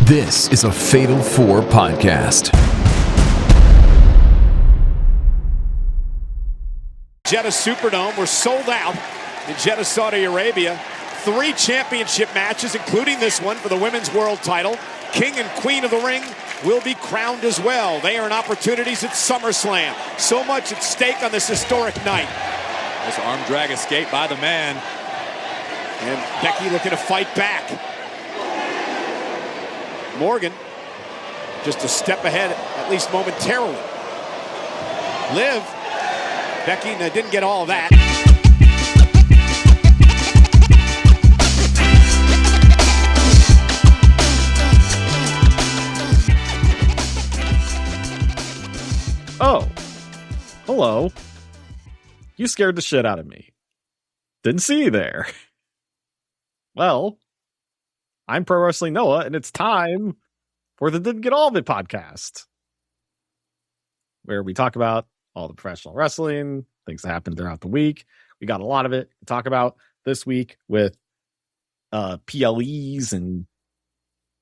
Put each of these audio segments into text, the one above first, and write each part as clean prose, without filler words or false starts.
This is a Fatal 4 podcast. Jeddah Superdome, we're sold out in Jeddah, Saudi Arabia. 3 championship matches, including this one for the women's world title. King and Queen of the Ring will be crowned as well. They earn opportunities at SummerSlam. So much at stake on this historic night. This arm drag escape by the man. And Becky looking to fight back. Morgan just a step ahead, at least momentarily. Liv, Becky didn't get all of that. Oh, hello. You scared the shit out of me. Didn't see you there. Well, I'm Pro Wrestling Noah, and it's time for the Didn't Get All of It podcast, where we talk about all the professional wrestling, things that happened throughout the week. We got a lot of it to talk about this week with PLEs and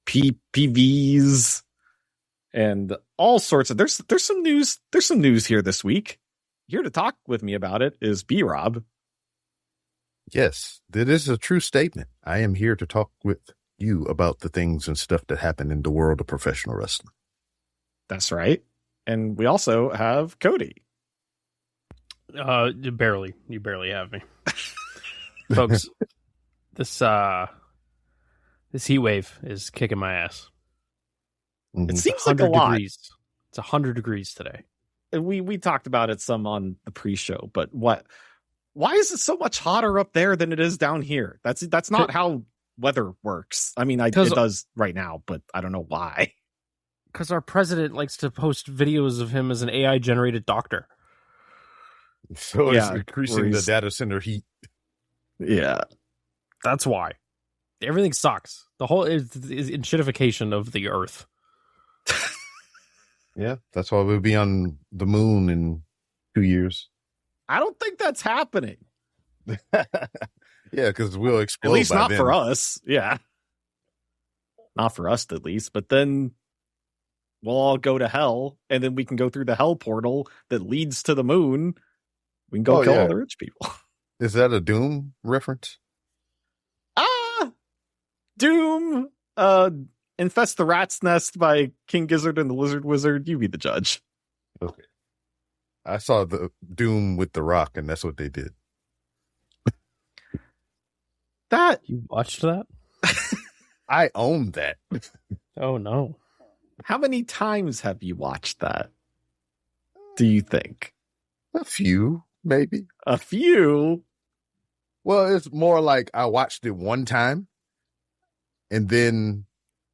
PVs and all sorts of there's some news here this week. Here to talk with me about it is B-Rob. Yes, that is a true statement. I am here to talk with you about the things and stuff that happen in the world of professional wrestling. That's right. And we also have Kody. You barely have me. Folks, this heat wave is kicking my ass. It seems like a lot. Degrees. It's 100 degrees today. We talked about it some on the pre-show, but why is it so much hotter up there than it is down here? That's not how weather works. I mean, it does right now, but I don't know why. Because our president likes to post videos of him as an AI generated doctor. So it's increasing the data center heat. Yeah, that's why. Everything sucks. The whole is enshittification of the earth. Yeah, that's why we'll be on the moon in 2 years. I don't think that's happening. Yeah, because we'll explode. At least by not then. for us. Yeah. Not for us, at least. But then we'll all go to hell, and then we can go through the hell portal that leads to the moon. We can go kill all the rich people. Is that a Doom reference? Doom. Infest the Rat's Nest by King Gizzard and the Lizard Wizard. You be the judge. Okay. I saw the Doom with The Rock, and that's what they did. You watched that? I own that. Oh, no. How many times have you watched that? Do you think? A few, maybe. A few? Well, it's more like I watched it one time, and then,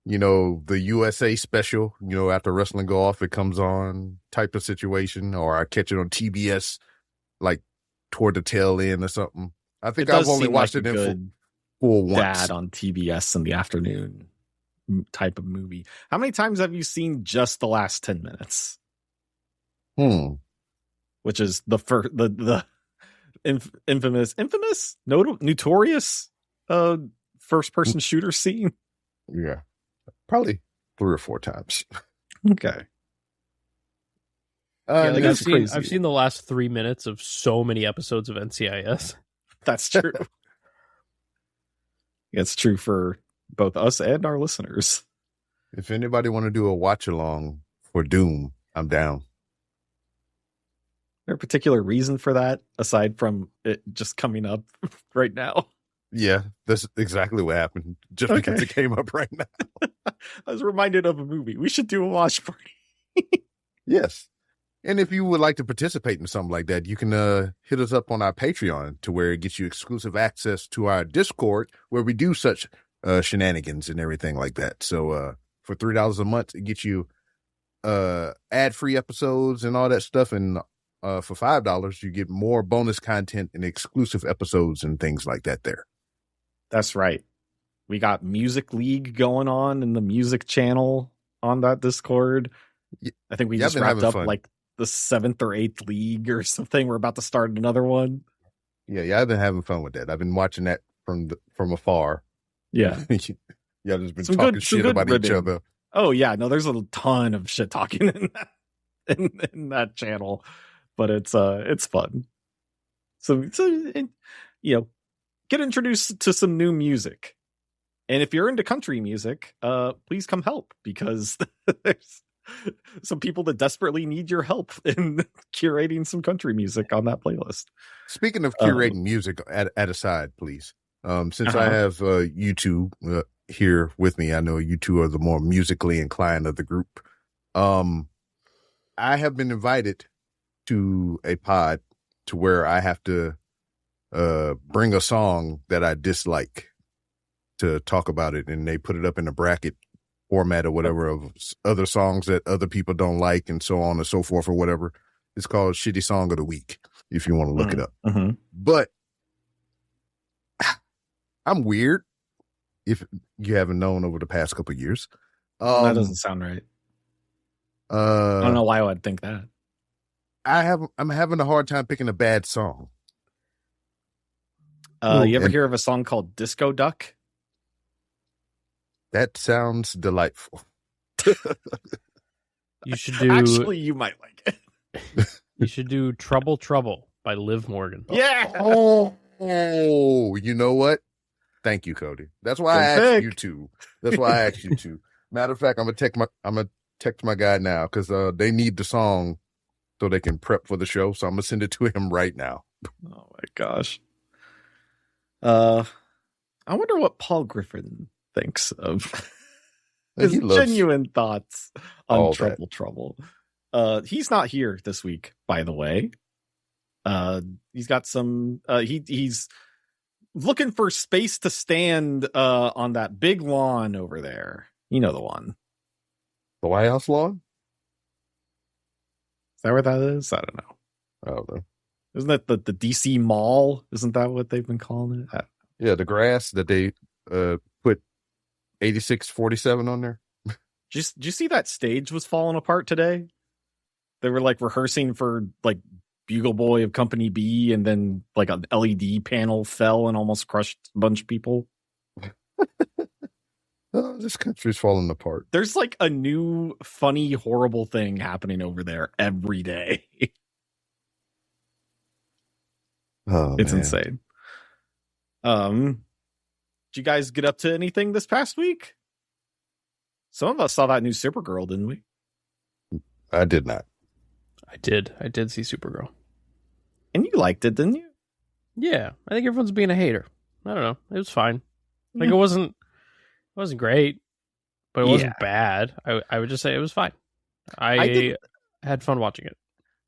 the USA special, after wrestling go off, it comes on type of situation, or I catch it on TBS, like toward the tail end or something. I think I've only watched it in full once. Dad on TBS in the afternoon type of movie. How many times have you seen just the last 10 minutes? Which is the notorious first person shooter scene. Yeah. Probably 3 or 4 times. Okay. I've seen the last 3 minutes of so many episodes of NCIS. That's true. It's true for both us and our listeners. If anybody want to do a watch along for Doom, I'm down. Is there a particular reason for that aside from it just coming up right now? Yeah, that's exactly what happened. Just because it came up right now. I was reminded of a movie. We should do a watch party. Yes. And if you would like to participate in something like that, you can hit us up on our Patreon to where it gets you exclusive access to our Discord where we do such shenanigans and everything like that. So for $3 a month, it gets you ad-free episodes and all that stuff. And for $5, you get more bonus content and exclusive episodes and things like that there. That's right. We got Music League going on in the music channel on that Discord. I think we just wrapped up like the 7th or 8th league or something. We're about to start another one. Yeah, I've been having fun with that. I've been watching that from afar. Yeah. Y'all just been talking shit about each other. Oh yeah, no, there's a ton of shit talking in that channel, but it's fun. So get introduced to some new music, and if you're into country music, please come help, because there's some people that desperately need your help in curating some country music on that playlist. Speaking of curating music, at a side, please. Since I have you two here with me, I know you two are the more musically inclined of the group. I have been invited to a pod to where I have to bring a song that I dislike to talk about it, and they put it up in a bracket format or whatever of other songs that other people don't like, and so on and so forth, or whatever. It's called Shitty Song of the Week, if you want to look it up. Mm-hmm. But I'm weird, if you haven't known over the past couple of years. That doesn't sound right. I don't know why I would think that. I'm having a hard time picking a bad song. You ever hear of a song called Disco Duck? That sounds delightful. You should do. Actually, you might like it. You should do "Trouble Trouble" by Liv Morgan. Yeah. Oh, you know what? Thank you, Kody. That's why I asked you to. That's why I asked you to. Matter of fact, I'm gonna text my guy now, because they need the song so they can prep for the show. So I'm gonna send it to him right now. Oh my gosh. I wonder what Paul Griffin thinks of his genuine thoughts on Trouble. He's not here this week, by the way. He's got some. He's looking for space to stand on that big lawn over there. You know the one. The White House lawn? Is that where that is? I don't know. I don't know. Isn't that the DC Mall? Isn't that what they've been calling it? Yeah, the grass that they put 8647 on there. Did you see that stage was falling apart today? They were like rehearsing for like Bugle Boy of Company B, and then like an LED panel fell and almost crushed a bunch of people. Oh, this country's falling apart. There's like a new funny, horrible thing happening over there every day. Oh, it's man. insane. Did you guys get up to anything this past week? Some of us saw that new Supergirl, didn't we? I did not. I did see Supergirl. And you liked it, didn't you? Yeah, I think everyone's being a hater. I don't know. It was fine. Like, it wasn't great, but it wasn't bad. I would just say it was fine. I had fun watching it.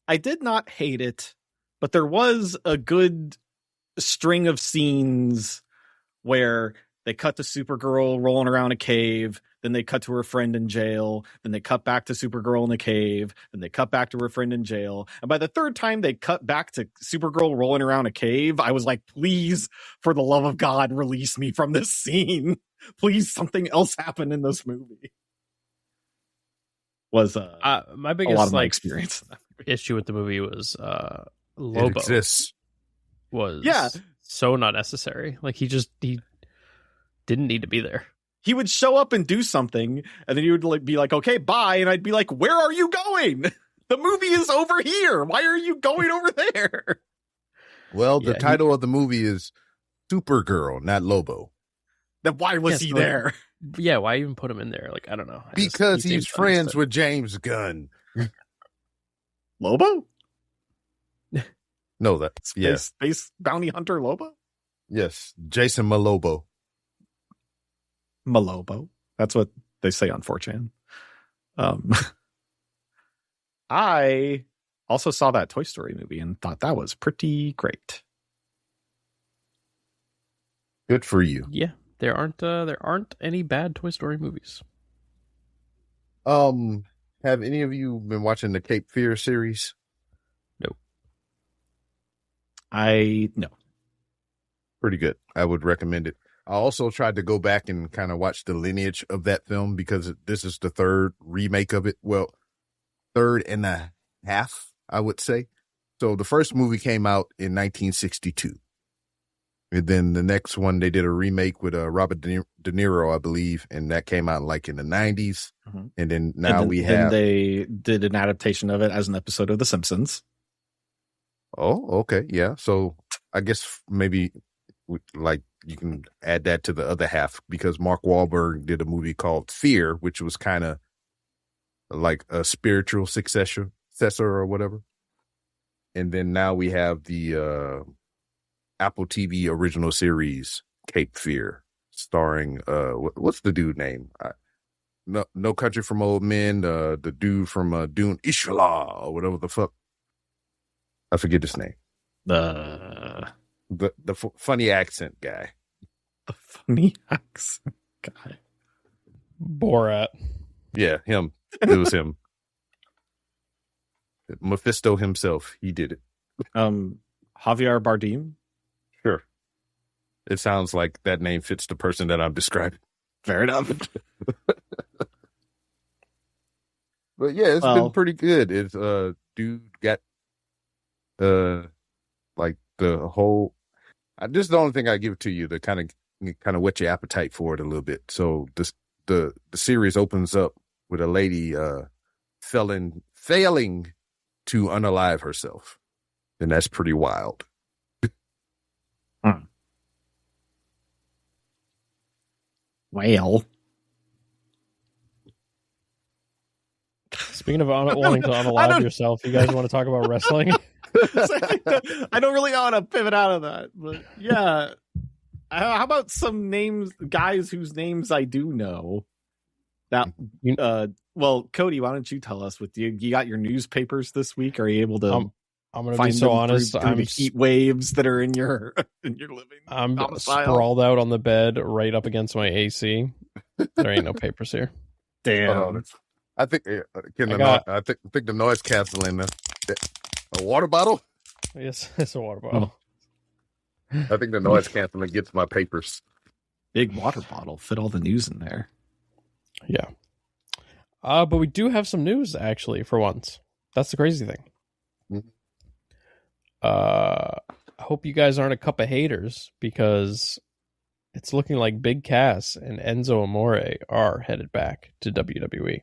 I did not hate it, but there was a good string of scenes where they cut to Supergirl rolling around a cave, then they cut to her friend in jail, then they cut back to Supergirl in the cave, then they cut back to her friend in jail. And by the third time they cut back to Supergirl rolling around a cave, I was like, please, for the love of God, release me from this scene. Please, something else happened in this movie. Was my biggest a lot of my experience. Issue with the movie was Lobo. It exists. Was so not necessary. Like he didn't need to be there. He would show up and do something, and then he would be like, okay, bye. And I'd be like, where are you going? The movie is over here. Why are you going over there? Well, the title of the movie is Supergirl, not Lobo. Then why was he there? Yeah, why even put him in there? Like, I don't know. Because he's friends with James Gunn. Lobo? No, that Space bounty hunter Lobo? Yes, Jason Malobo. Malobo. That's what they say on 4chan. I also saw that Toy Story movie and thought that was pretty great. Good for you. Yeah, there aren't any bad Toy Story movies. Have any of you been watching the Cape Fear series? No. No. Pretty good. I would recommend it. I also tried to go back and kind of watch the lineage of that film because this is the third remake of it. Well, third and a half, I would say. So the first movie came out in 1962. And then the next one, they did a remake with Robert De Niro, I believe, and that came out in the 90s. Mm-hmm. And then now then they did an adaptation of it as an episode of The Simpsons. Oh, okay, yeah. So I guess maybe you can add that to the other half, because Mark Wahlberg did a movie called Fear, which was kind of like a spiritual successor or whatever. And then now we have the Apple TV original series Cape Fear, starring what's the dude name? No Country for Old Men, the dude from Dune, Ishla, or whatever the fuck. I forget his name. The funny accent guy. The funny accent guy. Borat. Yeah, him. It was him. Mephisto himself. He did it. Javier Bardem. Sure. It sounds like that name fits the person that I'm describing. Fair enough. But yeah, it's been pretty good. It's dude got like the whole. This is the only thing I give to you to kind of whet your appetite for it a little bit. So the series opens up with a lady failing to unalive herself, and that's pretty wild. Well, speaking of wanting to unalive yourself, you guys want to talk about wrestling? I don't really want to pivot out of that, but yeah. How about some names, guys whose names I do know? That well, Kody, why don't you tell us? With you got your newspapers this week? Are you able to? I'm going to be so honest. I'm the heat waves that are in your living. I'm domicile. Sprawled out on the bed, right up against my AC. There ain't no papers here. Damn. I think I think the noise canceling a water bottle. Yes, it's a water bottle. I think the noise canceling gets my papers. Big water bottle, fit all the news in there. Yeah. But we do have some news, actually, for once. That's the crazy thing. Mm-hmm. I hope you guys aren't a cup of haters, because it's looking like Big Cass and Enzo Amore are headed back to WWE.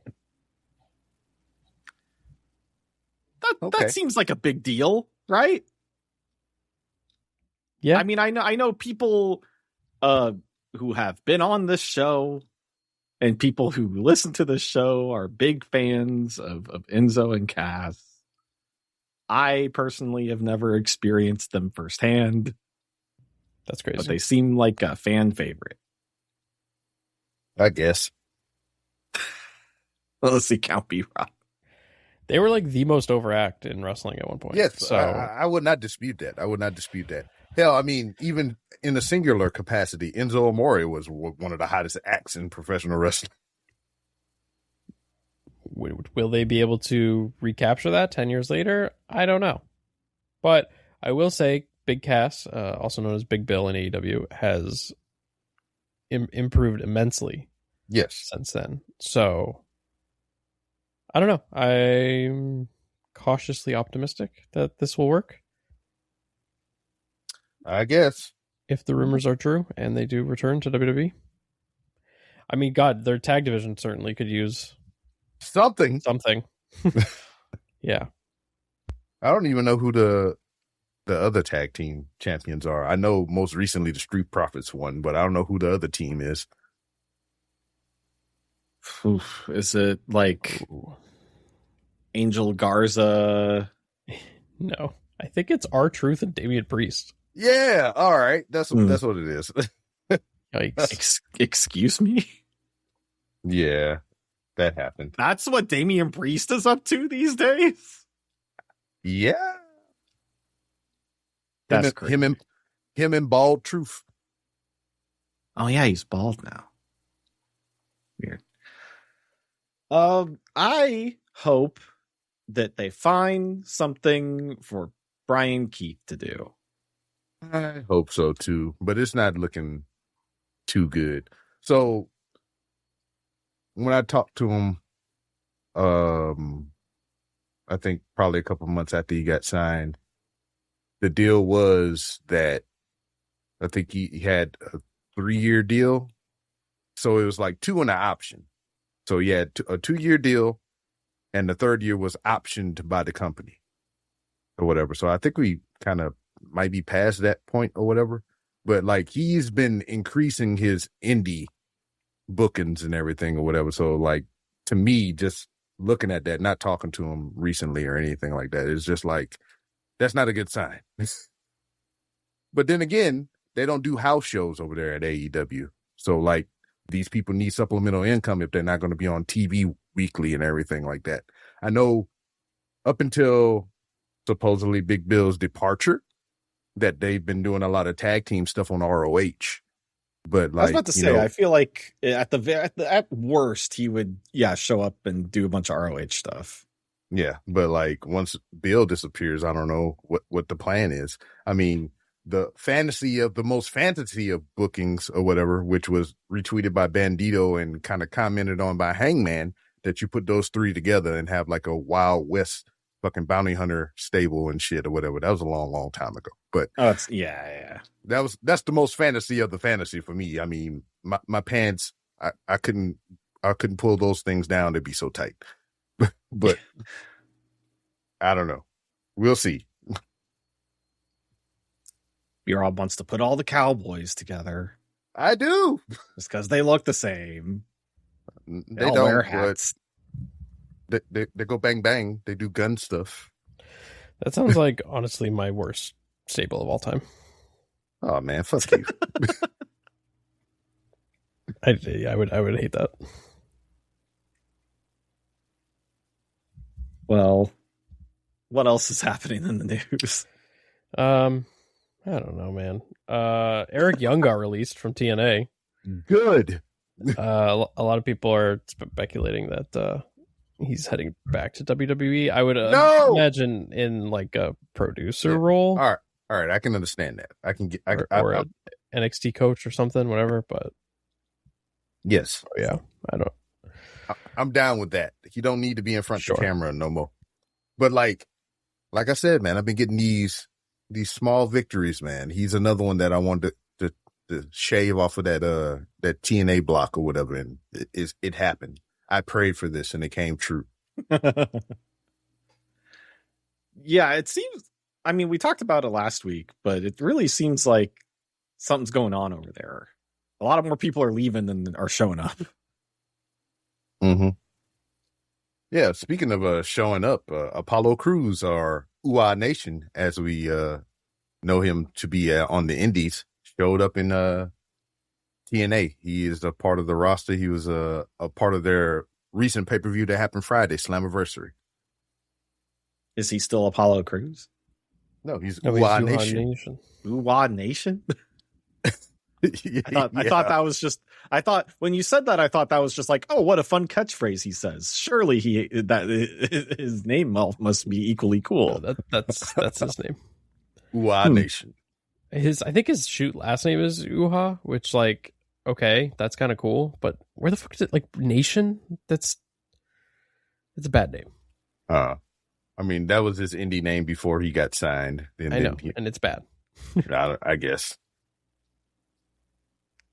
That seems like a big deal, right? Yeah. I mean, I know people who have been on this show, and people who listen to this show are big fans of Enzo and Cass. I personally have never experienced them firsthand. That's crazy. But they seem like a fan favorite. I guess. Well, let's see, Count B-Rob. They were like the most overact in wrestling at one point. Yes, so I would not dispute that. Hell, I mean, even in a singular capacity, Enzo Amore was one of the hottest acts in professional wrestling. Will they be able to recapture that 10 years later? I don't know. But I will say Big Cass, also known as Big Bill in AEW, has improved immensely since then. So, I don't know. I'm cautiously optimistic that this will work. I guess. If the rumors are true and they do return to WWE. I mean, God, their tag division certainly could use something. Yeah. I don't even know who the other tag team champions are. I know most recently the Street Profits won, but I don't know who the other team is. Oof, is it like Angel Garza? No, I think it's R-Truth and Damian Priest. Yeah, all right. That's what it is. Yikes. Excuse me? Yeah, that happened. That's what Damian Priest is up to these days? Yeah. That's crazy. Him and Bald Truth. Oh yeah, he's bald now. Weird. I hope that they find something for Brian Keith to do. I hope so too, but it's not looking too good. So when I talked to him, I think probably a couple months after he got signed, the deal was that I think he had a 3-year deal. So it was like 2 and an option. So he had a 2-year deal, and the 3rd year was optioned by the company or whatever. So I think we kind of might be past that point or whatever. But like he's been increasing his indie bookings and everything or whatever. So like to me, just looking at that, not talking to him recently or anything like that, it's just like that's not a good sign. But then again, they don't do house shows over there at AEW. So like these people need supplemental income if they're not going to be on TV weekly and everything like that. I know up until supposedly Big Bill's departure that they've been doing a lot of tag team stuff on ROH. But like, I was about to say, I feel like at worst he would show up and do a bunch of ROH stuff. Yeah, but like once Bill disappears, I don't know what the plan is. I mean, the most fantasy of bookings or whatever, which was retweeted by Bandito and kind of commented on by Hangman, that you put those 3 together and have like a Wild West fucking bounty hunter stable and shit or whatever. That was a long, long time ago. But that's the most fantasy of the fantasy for me. I mean, my pants, I couldn't pull those things down. They'd be so tight. But I don't know. We'll see. B-Rob wants to put all the cowboys together. I do. Just because they look the same. They all don't wear hats. They go bang bang. They do gun stuff. That sounds like honestly my worst stable of all time. Oh man, fuck you. I would hate that. Well, what else is happening in the news? I don't know, man. Eric Young got released from TNA. Good. A lot of people are speculating that he's heading back to WWE. I would imagine in like a producer role. All right. I can understand that. I can get or an NXT coach or something, whatever. But yes, yeah, I'm down with that. You don't need to be in front of the camera no more. But like I said, man, I've been getting these small victories, man. He's another one that I wanted to shave off of that TNA block or whatever, and it happened. I prayed for this, and it came true. Yeah, it seems. I mean, we talked about it last week, but it really seems like something's going on over there. A lot of more people are leaving than are showing up. Mm-hmm. Yeah, speaking of showing up, Apollo Crews, or UA Nation, as we know him to be on the Indies, showed up in TNA. He is a part of the roster. He was a part of their recent pay-per-view that happened Friday, Slammiversary. Is he still Apollo Crews? No, he's UA Nation. UA Nation? Yeah. I thought that was just. I thought when you said that, I thought that was just like, oh, what a fun catchphrase he says. Surely his name must be equally cool. No, that's his name. UA Nation. I think his last name is Uha, which like okay, that's kind of cool. But where the fuck is it? Like Nation? It's a bad name. I mean that was his indie name before he got signed. I know, and it's bad. I guess.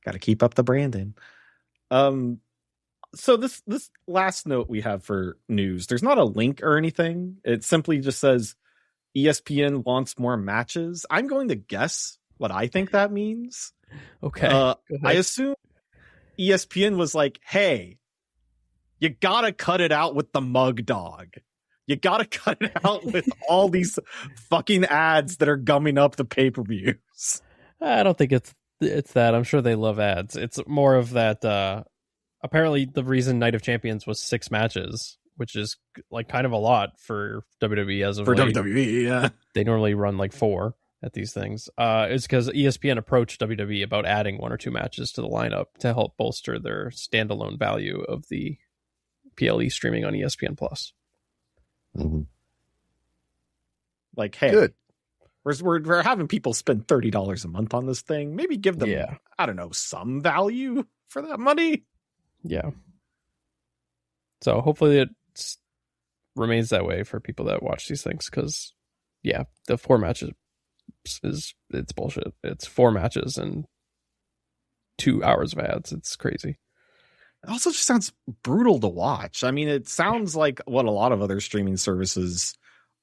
Got to keep up the branding. So this last note we have for news, there's not a link or anything. It simply just says ESPN wants more matches. I'm going to guess what I think that means. Okay. I assume ESPN was like, hey, you got to cut it out with the mug dog. You got to cut it out with all these fucking ads that are gumming up the pay-per-views. I don't think it's that. I'm sure they love ads. It's more of that. Apparently, the reason Night of Champions was 6 matches, which is like kind of a lot for WWE as of late. WWE. Yeah, they normally run like 4 at these things. It's because ESPN approached WWE about adding 1 or 2 matches to the lineup to help bolster their standalone value of the PLE streaming on ESPN Plus. Mm-hmm. Like, hey. Good. We're having people spend $30 a month on this thing. Maybe give them, I don't know, some value for that money. Yeah. So hopefully it remains that way for people that watch these things because, the 4 matches it's bullshit. It's 4 matches and 2 hours of ads. It's crazy. It also just sounds brutal to watch. I mean, it sounds like what a lot of other streaming services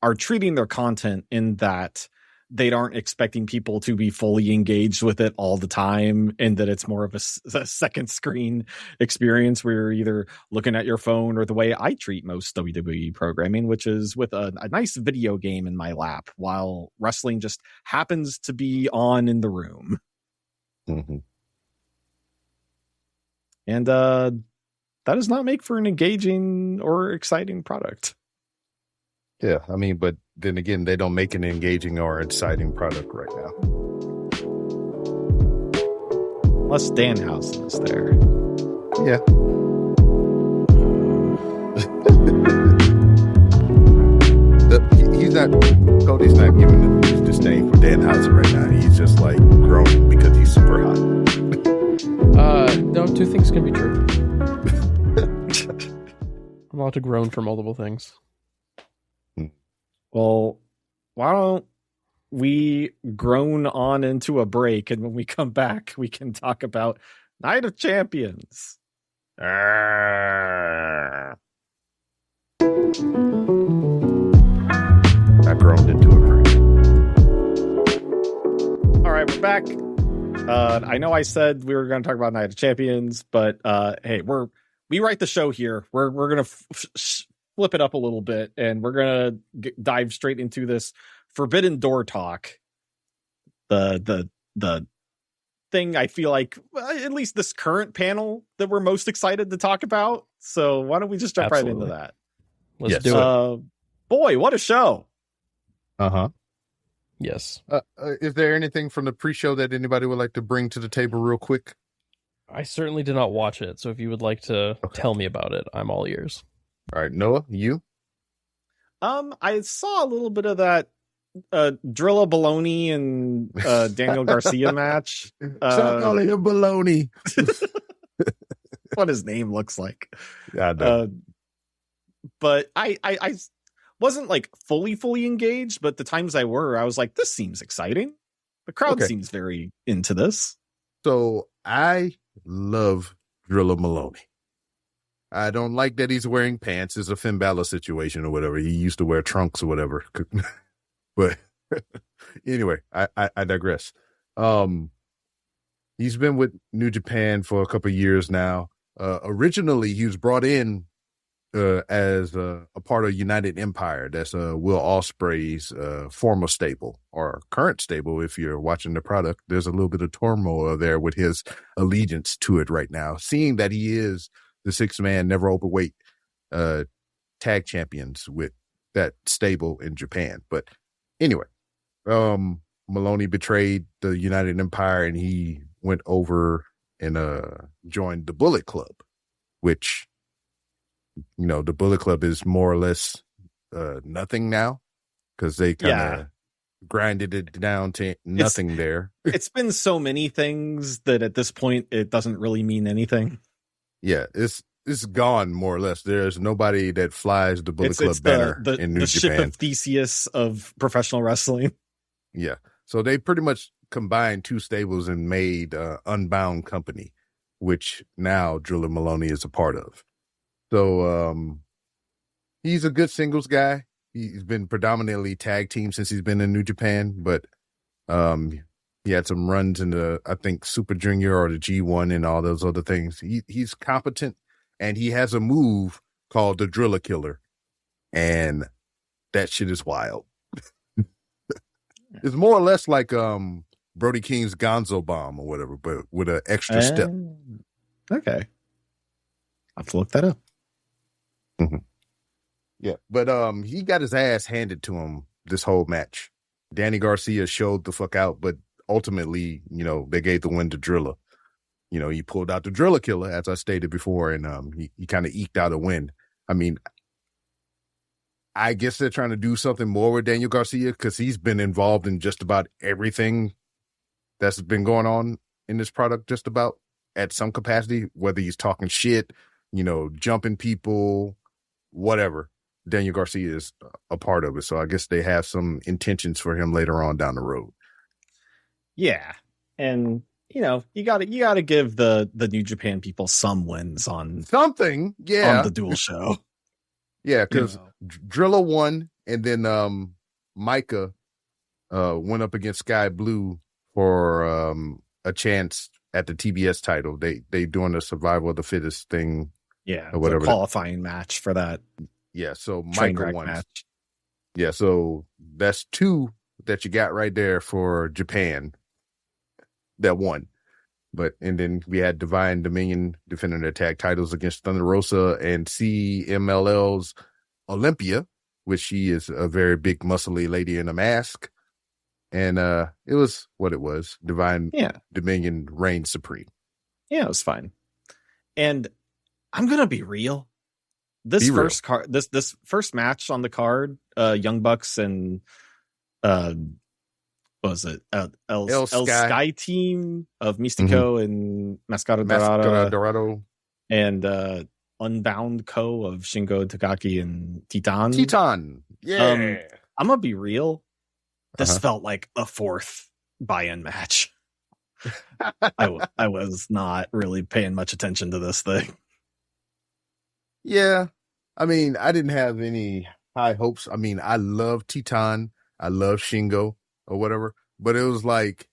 are treating their content, in that they aren't expecting people to be fully engaged with it all the time, and that it's more of a second screen experience where you're either looking at your phone, or the way I treat most WWE programming, which is with a nice video game in my lap while wrestling just happens to be on in the room. Mm-hmm. And that does not make for an engaging or exciting product. Yeah, I mean, but then again, they don't make an engaging or exciting product right now. Unless Danhausen is there. Yeah. Cody's not giving his disdain for Danhausen right now. He's just like groaning because he's super hot. No, 2 things can be true. I'm allowed to groan for multiple things. Well, why don't we groan on into a break, and when we come back, we can talk about Night of Champions. I groaned into a break. All right, we're back. I know I said we were going to talk about Night of Champions, but hey, we write the show here. We're going to flip it up a little bit, and we're going to dive straight into this Forbidden Door talk. The thing I feel like, at least this current panel, that we're most excited to talk about. So why don't we just jump right into that? Let's do it. Boy, what a show. Uh-huh. Yes. Is there anything from the pre-show that anybody would like to bring to the table real quick? I certainly did not watch it, so if you would like to tell me about it, I'm all ears. All right, Noah, you? I saw a little bit of that Drilla Baloney and Daniel Garcia match. Stop calling him Baloney. What his name looks like. Yeah, I know. But I wasn't like fully engaged, but the times I were, I was like, this seems exciting. The crowd seems very into this. So I love Drilla Maloney. I don't like that he's wearing pants. It's a Finn Balor situation or whatever. He used to wear trunks or whatever. But anyway, I digress. He's been with New Japan for a couple of years now. Originally, he was brought in as a part of United Empire. That's Will Ospreay's former stable, or current stable. If you're watching the product, there's a little bit of turmoil there with his allegiance to it right now, seeing that he is the 6-man never overweight tag champions with that stable in Japan. But anyway, Maloney betrayed the United Empire, and he went over and joined the Bullet Club, which, you know, the Bullet Club is more or less nothing now, because they kind of grinded it down to nothing there. It's been so many things that at this point it doesn't really mean anything. Yeah, it's gone more or less. There's nobody that flies the Bullet Club banner in New Japan. The ship of Theseus of professional wrestling. Yeah, so they pretty much combined 2 stables and made Unbound Company, which now Drilla Maloney is a part of. So he's a good singles guy. He's been predominantly tag team since he's been in New Japan, but he had some runs in the, I think, Super Junior or the G1 and all those other things. He's competent, and he has a move called the Drilla Killer, and that shit is wild. It's more or less like Brody King's Gonzo Bomb or whatever, but with an extra step. Okay. I'll have to look that up. Mm-hmm. Yeah, but he got his ass handed to him this whole match. Danny Garcia showed the fuck out, but ultimately, you know, they gave the win to Drilla. You know, he pulled out the Drilla Killer, as I stated before, and he kind of eked out a win. I mean, I guess they're trying to do something more with Daniel Garcia, because he's been involved in just about everything that's been going on in this product, just about at some capacity, whether he's talking shit, you know, jumping people, whatever. Daniel Garcia is a part of it. So I guess they have some intentions for him later on down the road. Yeah. And you gotta give the New Japan people some wins on Something, the dual show. Yeah, because Drilla won, and then Micah went up against Sky Blue for a chance at the TBS title. They doing the survival of the fittest thing. Yeah, or whatever. The qualifying match for that. Yeah, so Micah won. Match. Yeah, so that's 2 that you got right there for Japan that won. And then we had Divine Dominion defending their tag titles against Thunder Rosa and CMLL's Olympia, which she is a very big, muscly lady in a mask. And it was what it was. Divine Dominion reigned supreme. Yeah, it was fine. And I'm gonna be real. This first match on the card, Young Bucks and what was it? El Sky Team of Mystico and Mascara Dorado. And Unbound Co. of Shingo Takagi and Titan. Yeah. I'm gonna be real. This felt like a 4th buy-in match. I was not really paying much attention to this thing. Yeah. I mean, I didn't have any high hopes. I mean, I love Titan. I love Shingo or whatever. But it was like,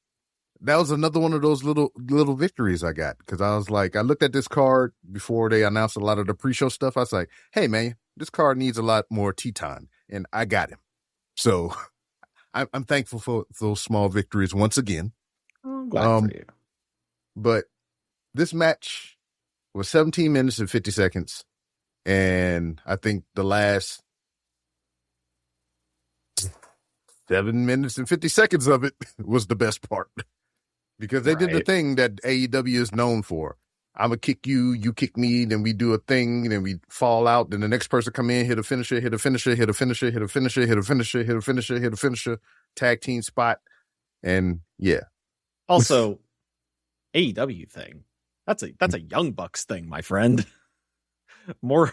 that was another one of those little victories I got. Because I was like, I looked at this card before they announced a lot of the pre-show stuff. I was like, hey, man, this card needs a lot more Titan. And I got him. So I'm thankful for those small victories once again. I'm glad for you. But this match was 17 minutes and 50 seconds. And I think the last 7 minutes and 50 seconds of it was the best part. Because they did the thing that AEW is known for. I'm going to kick you, you kick me, then we do a thing, and then we fall out, then the next person come in, hit a finisher, hit a finisher, hit a finisher, hit a finisher, hit a finisher, hit a finisher, hit a finisher, tag team spot. And yeah. Also, AEW thing. That's a Young Bucks thing, my friend. More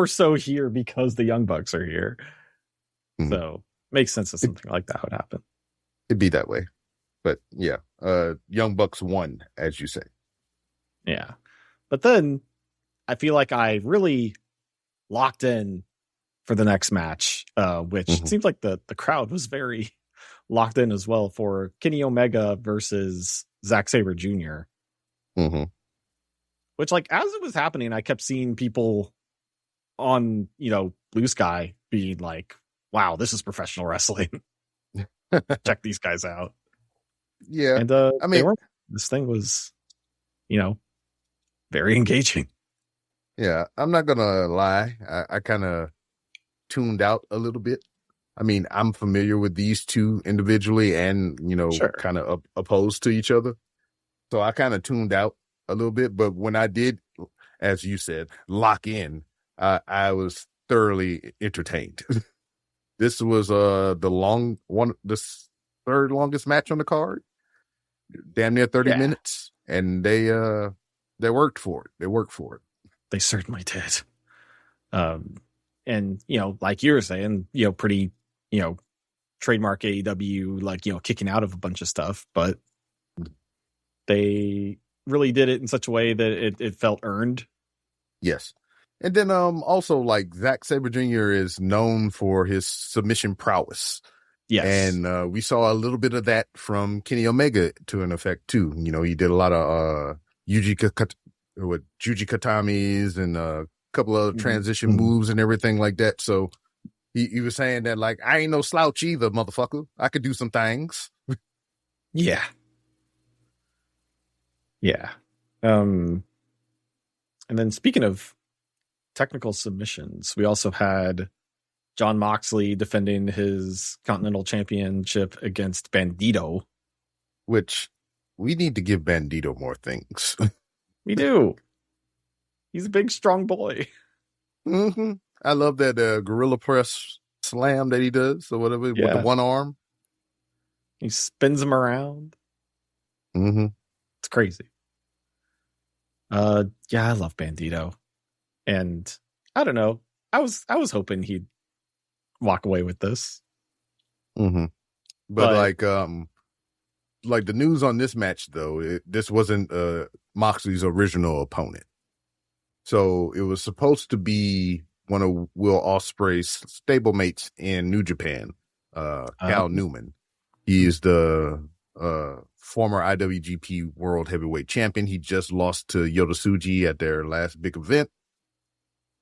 so here because the Young Bucks are here. So makes sense that something like that would happen. It'd be that way. But yeah, Young Bucks won, as you say. Yeah. But then I feel like I really locked in for the next match, which seems like the crowd was very locked in as well for Kenny Omega versus Zack Sabre Jr. Which, like, as it was happening, I kept seeing people on, Blue Sky being like, wow, this is professional wrestling. Check these guys out. Yeah. And I mean, this thing was, very engaging. Yeah. I'm not going to lie. I kind of tuned out a little bit. I mean, I'm familiar with these two individually and, kind of opposed to each other. So I kind of tuned out a little bit. But when I did, as you said, lock in, I was thoroughly entertained. This was the third longest match on the card. Damn near 30 minutes. And they worked for it. They certainly did. And, like you were saying, pretty, trademark AEW, like, kicking out of a bunch of stuff, but they really did it in such a way that it felt earned. Yes. And then also, like, Zack Sabre Jr. is known for his submission prowess. Yes. And we saw a little bit of that from Kenny Omega to an effect, too. He did a lot of Yuji Katamis and a couple of transition moves and everything like that. So he was saying that, like, I ain't no slouch either, motherfucker. I could do some things. Yeah. Yeah. And then speaking of technical submissions, we also had Jon Moxley defending his Continental Championship against Bandito. Which we need to give Bandito more things. We do. He's a big, strong boy. I love that gorilla press slam that he does or whatever with the one arm. He spins him around. It's crazy. I love Bandito. And I don't know. I was hoping he'd walk away with this. But like like the news on this match though, this wasn't Moxley's original opponent. So it was supposed to be one of Will Ospreay's stablemates in New Japan, Cal Newman. He is the former IWGP World Heavyweight Champion. He just lost to Yota Tsuji at their last big event,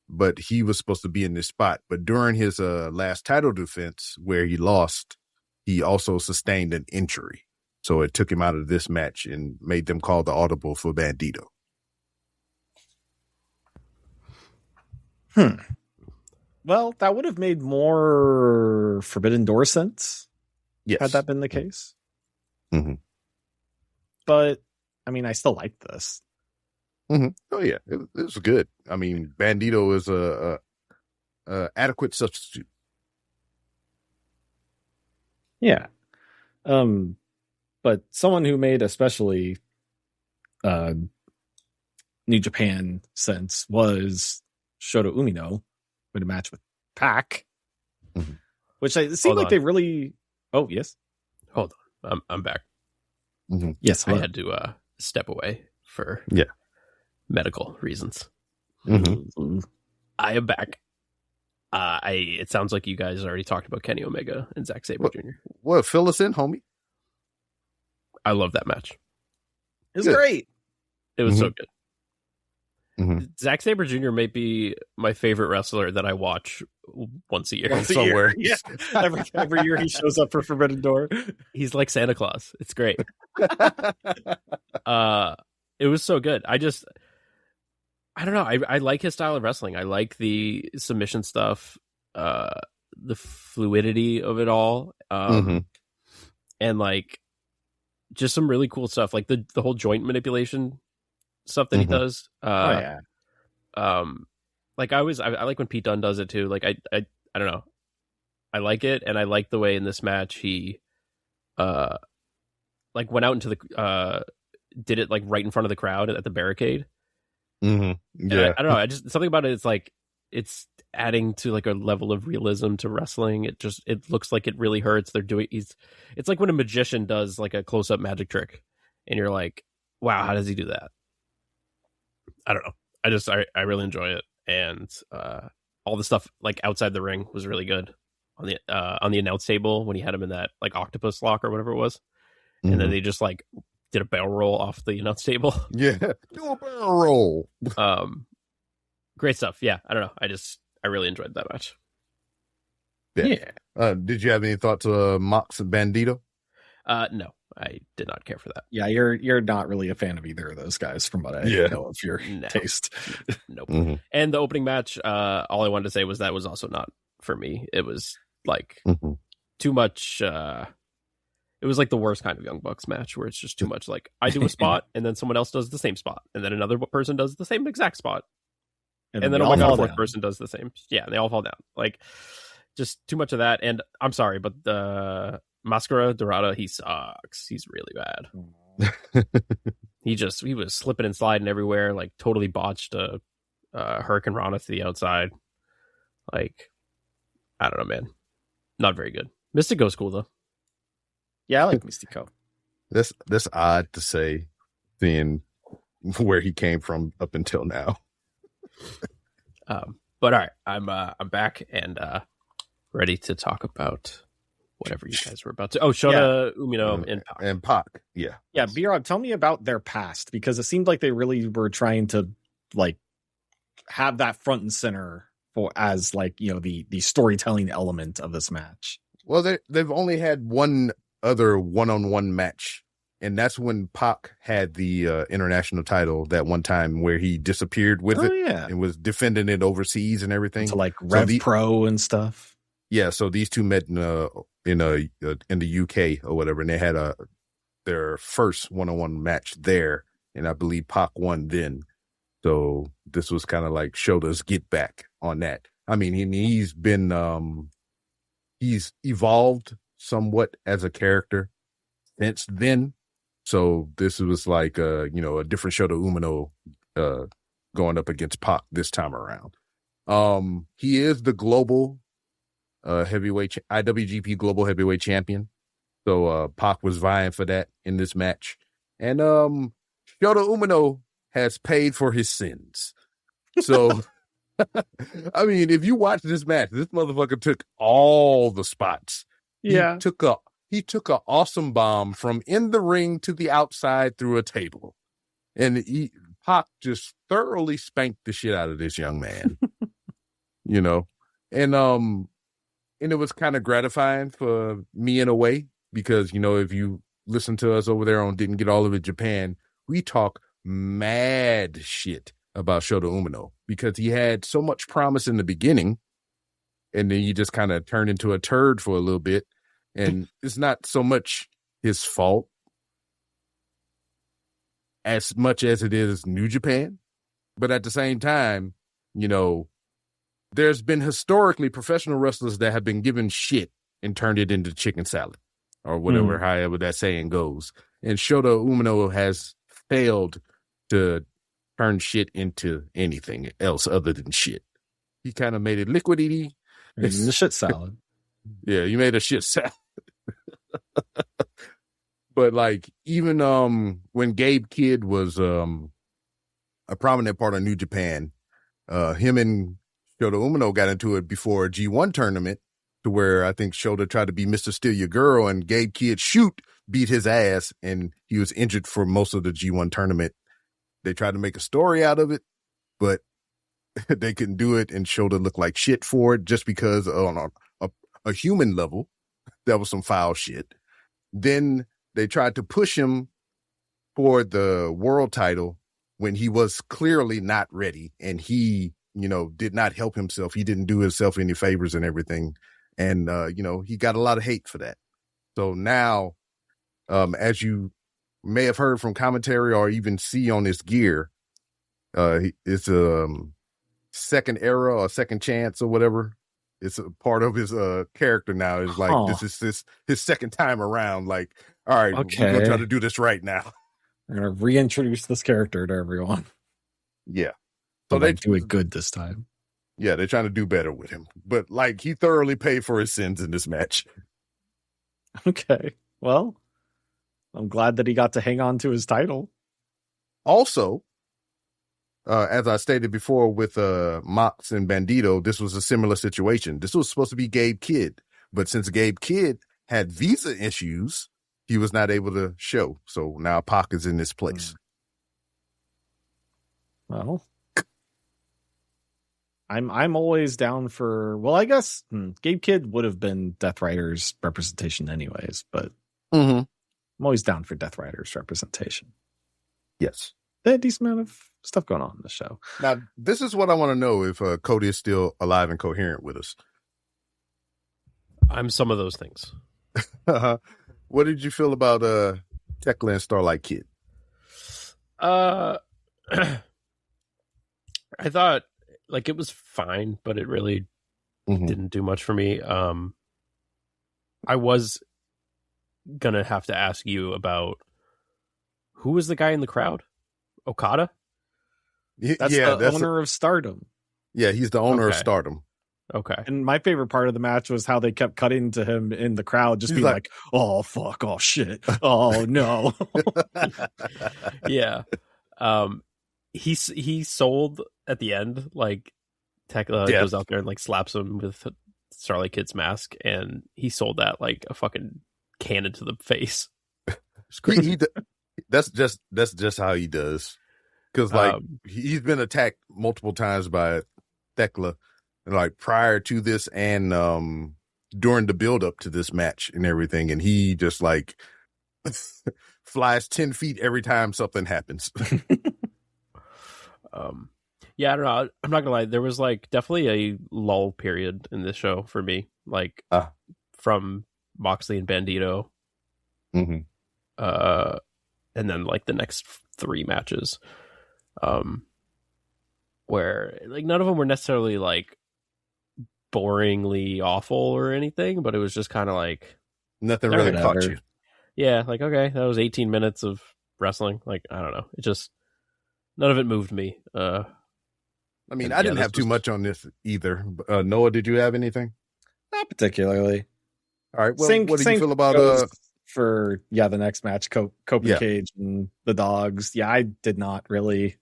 but he was supposed to be in this spot. But during his last title defense where he lost, he also sustained an injury. So it took him out of this match and made them call the audible for Bandito. Well, that would have made more Forbidden Door sense. Yes. Had that been the case. Mm-hmm. But, I mean, I still like this. Mm-hmm. Oh, yeah. It was good. I mean, Bandito is a adequate substitute. Yeah. But someone who made especially New Japan sense was Shota Umino with a match with Pac, which it seemed like they really. Oh yes, hold on, I'm back. Mm-hmm. Yes, I had to step away for medical reasons. Mm-hmm. I am back. It sounds like you guys already talked about Kenny Omega and Zack Sabre Jr. Well, fill us in, homie. I love that match. It was great. It was so good. Mm-hmm. Zack Sabre Jr. may be my favorite wrestler that I watch once a year. Somewhere. Yeah. Every year he shows up for Forbidden Door. He's like Santa Claus. It's great. It was so good. I don't know. I like his style of wrestling. I like the submission stuff, the fluidity of it all. And like just some really cool stuff, like the whole joint manipulation stuff that he does. Like I like when Pete Dunne does it too. Like I don't know. I like it, and I like the way in this match he like went out into the did it like right in front of the crowd at the barricade. Yeah. I don't know. I just something about it. It's like it's adding to like a level of realism to wrestling. It looks like it really hurts. It's like when a magician does like a close up magic trick, and you're like, wow, how does he do that? I don't know. I really enjoy it, and all the stuff like outside the ring was really good on the announce table when he had him in that like octopus lock or whatever it was, and then they just like did a barrel roll off the announce table. Yeah, do a barrel roll. Great stuff. Yeah, I don't know. I really enjoyed that match. Yeah. Did you have any thoughts Mox and Bandito? No, I did not care for that. Yeah, you're not really a fan of either of those guys, from what I know of your taste. Nope. And the opening match, all I wanted to say was that was also not for me. It was like too much. It was like the worst kind of Young Bucks match where it's just too much. Like I do a spot and then someone else does the same spot, and then another person does the same exact spot, and then oh my god, a fourth person does the same. Yeah, and they all fall down. Like just too much of that. And I'm sorry, but the Mascara Dorada, he sucks. He's really bad. He was slipping and sliding everywhere, like totally botched a Hurricane Rana to the outside. Like, I don't know, man. Not very good. Mystico's cool though. Yeah, I like Mystico. That's odd to say, seeing where he came from up until now. But all right, I'm back and ready to talk about whatever you guys were about to. Oh, Shota Umino and Pac. Yeah. Yeah, B-Rob, tell me about their past, because it seemed like they really were trying to like have that front and center for as like, you know, the storytelling element of this match. Well, they've only had one other one-on-one match, and that's when Pac had the international title that one time where he disappeared with it and was defending it overseas and everything. So like Rev Pro and stuff. Yeah, so these two met in the UK or whatever, and they had their first one-on-one match there, and I believe Pac won then. So this was kind of like Shota's get back on that. I mean, he's been he's evolved somewhat as a character since then. So this was like a different Shota Umino going up against Pac this time around. He is the global heavyweight IWGP global heavyweight champion. So Pac was vying for that in this match. And Shota Umino has paid for his sins. So, I mean, if you watch this match, this motherfucker took all the spots. Yeah. He took a awesome bomb from in the ring to the outside through a table. And Pac just thoroughly spanked the shit out of this young man. You know? And it was kind of gratifying for me in a way, because, you know, if you listen to us over there on Didn't Get All of It Japan, we talk mad shit about Shota Umino because he had so much promise in the beginning, and then he just kind of turned into a turd for a little bit. And it's not so much his fault as much as it is New Japan. But at the same time, you know, there's been historically professional wrestlers that have been given shit and turned it into chicken salad or whatever, however that saying goes. And Shota Umino has failed to turn shit into anything else other than shit. He kind of made it liquidy. It's the shit salad. Yeah, you made a shit salad. But like, even when Gabe Kidd was a prominent part of New Japan, him and Shota Umino got into it before a G1 tournament, to where I think Shota tried to be Mr. Steal Your Girl, and Gabe Kidd beat his ass, and he was injured for most of the G1 tournament. They tried to make a story out of it, but they couldn't do it, and Shota looked like shit for it, just because on a human level, that was some foul shit. Then they tried to push him for the world title when he was clearly not ready, and he, you know, did not help himself. He didn't do himself any favors and everything. And, you know, he got a lot of hate for that. So now, as you may have heard from commentary or even see on his gear, it's a second era or second chance or whatever. It's a part of his character now. It's like, this is his second time around. Like, all right, okay, we're going to try to do this right now. We're going to reintroduce this character to everyone. Yeah. So they do it good this time. Yeah, they're trying to do better with him. But, like, he thoroughly paid for his sins in this match. Okay. Well, I'm glad that he got to hang on to his title. Also, as I stated before with Mox and Bandito, this was a similar situation. This was supposed to be Gabe Kidd. But since Gabe Kidd had visa issues, he was not able to show. So now Pac is in this place. Well, I'm always down for, well, I guess Gabe Kidd would have been Death Rider's representation anyways, but I'm always down for Death Rider's representation. Yes. They had a decent amount of stuff going on in the show. Now, this is what I want to know, if Kody is still alive and coherent with us. I'm some of those things. What did you feel about Tekla and Starlight Kid? I thought, like, it was fine, but it really didn't do much for me. I was gonna have to ask you about, who was the guy in the crowd? Okada? That's the owner of Stardom. Yeah, he's the owner of Stardom. Okay. And my favorite part of the match was how they kept cutting to him in the crowd, just being like, oh, fuck, oh, shit, oh, no. Yeah. He sold at the end, like, Tekla goes out there and, like, slaps him with Starlight Kid's mask, and he sold that like a fucking cannon to the face. That's just how he does. Because, like, he's been attacked multiple times by Tekla, like, prior to this and during the build up to this match and everything, and he just, like, flies 10 feet every time something happens. Yeah, I don't know. I'm not gonna lie. There was, like, definitely a lull period in this show for me, like, from Moxley and Bandito, and then, like, the next 3 matches, where, like, none of them were necessarily, like, boringly awful or anything, but it was just kind of like nothing really caught you. Yeah, like, okay, that was 18 minutes of wrestling. Like, I don't know. It just, none of it moved me. I mean, I didn't have too much on this either. Noah, did you have anything? Not particularly. All right. Well, what do you feel about for the next match, Cope and Yeah. Cage and the Dogs. Yeah, I did not really.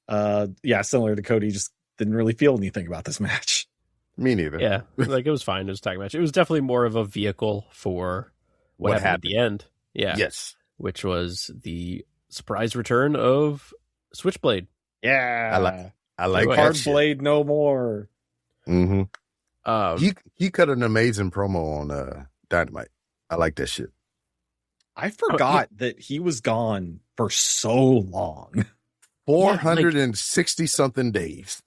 Similar to Cody, just didn't really feel anything about this match. Me neither. Yeah, like it was fine. It was a tag match. It was definitely more of a vehicle for what happened at the end. Yeah. Yes. Which was the surprise return of Switchblade. Yeah. I like Hard that Blade no more. Mm-hmm. He cut an amazing promo on Dynamite. I like that shit. I forgot that he was gone for so long. 460 something days.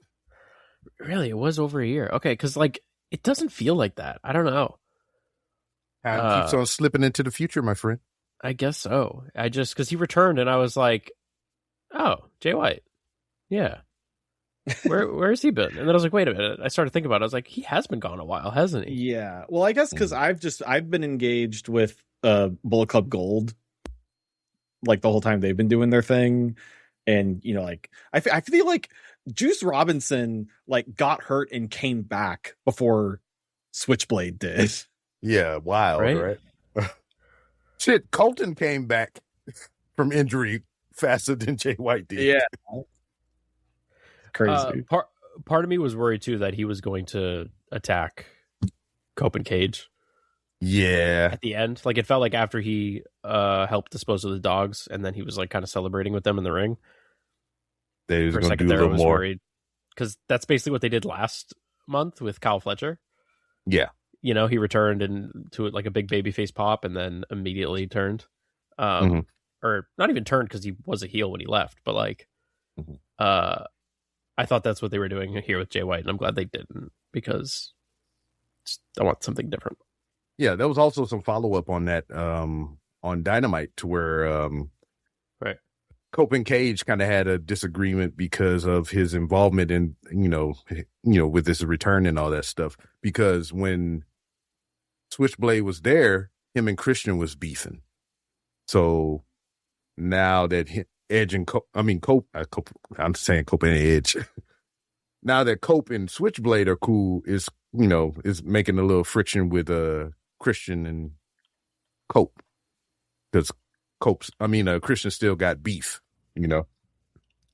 Really, it was over a year. Okay, because like it doesn't feel like that. I don't know. Time keeps on slipping into the future, my friend. I guess so. I just because he returned and I was like, oh, Jay White. Yeah. Where has he been? And then I was like, wait a minute. I started thinking about it. I was like, he has been gone a while, hasn't he? Yeah. Well, I guess because I've been engaged with Bullet Club Gold like the whole time they've been doing their thing. And, you know, like I feel like Juice Robinson like got hurt and came back before Switchblade did. Yeah, wild, right? Shit, Colton came back from injury faster than Jay White did. Yeah. Crazy. Part of me was worried too that he was going to attack Cope and Cage. Yeah. At the end. Like it felt like after he helped dispose of the Dogs and then he was like kind of celebrating with them in the ring. They was for a gonna second do a there, I little was more. worried. Because that's basically what they did last month with Kyle Fletcher. Yeah. You know, he returned into like a big babyface pop and then immediately turned. Or not even turned because he was a heel when he left, but like I thought that's what they were doing here with Jay White, and I'm glad they didn't because I want something different. Yeah, there was also some follow-up on that on Dynamite to where right. Cope and Cage kind of had a disagreement because of his involvement in, you know, with his return and all that stuff. Because when Switchblade was there, him and Christian was beefing. So now that Edge and Cope, I'm saying Cope and Edge. Now that Cope and Switchblade are cool, is making a little friction with Christian and Cope, because Christian still got beef, you know.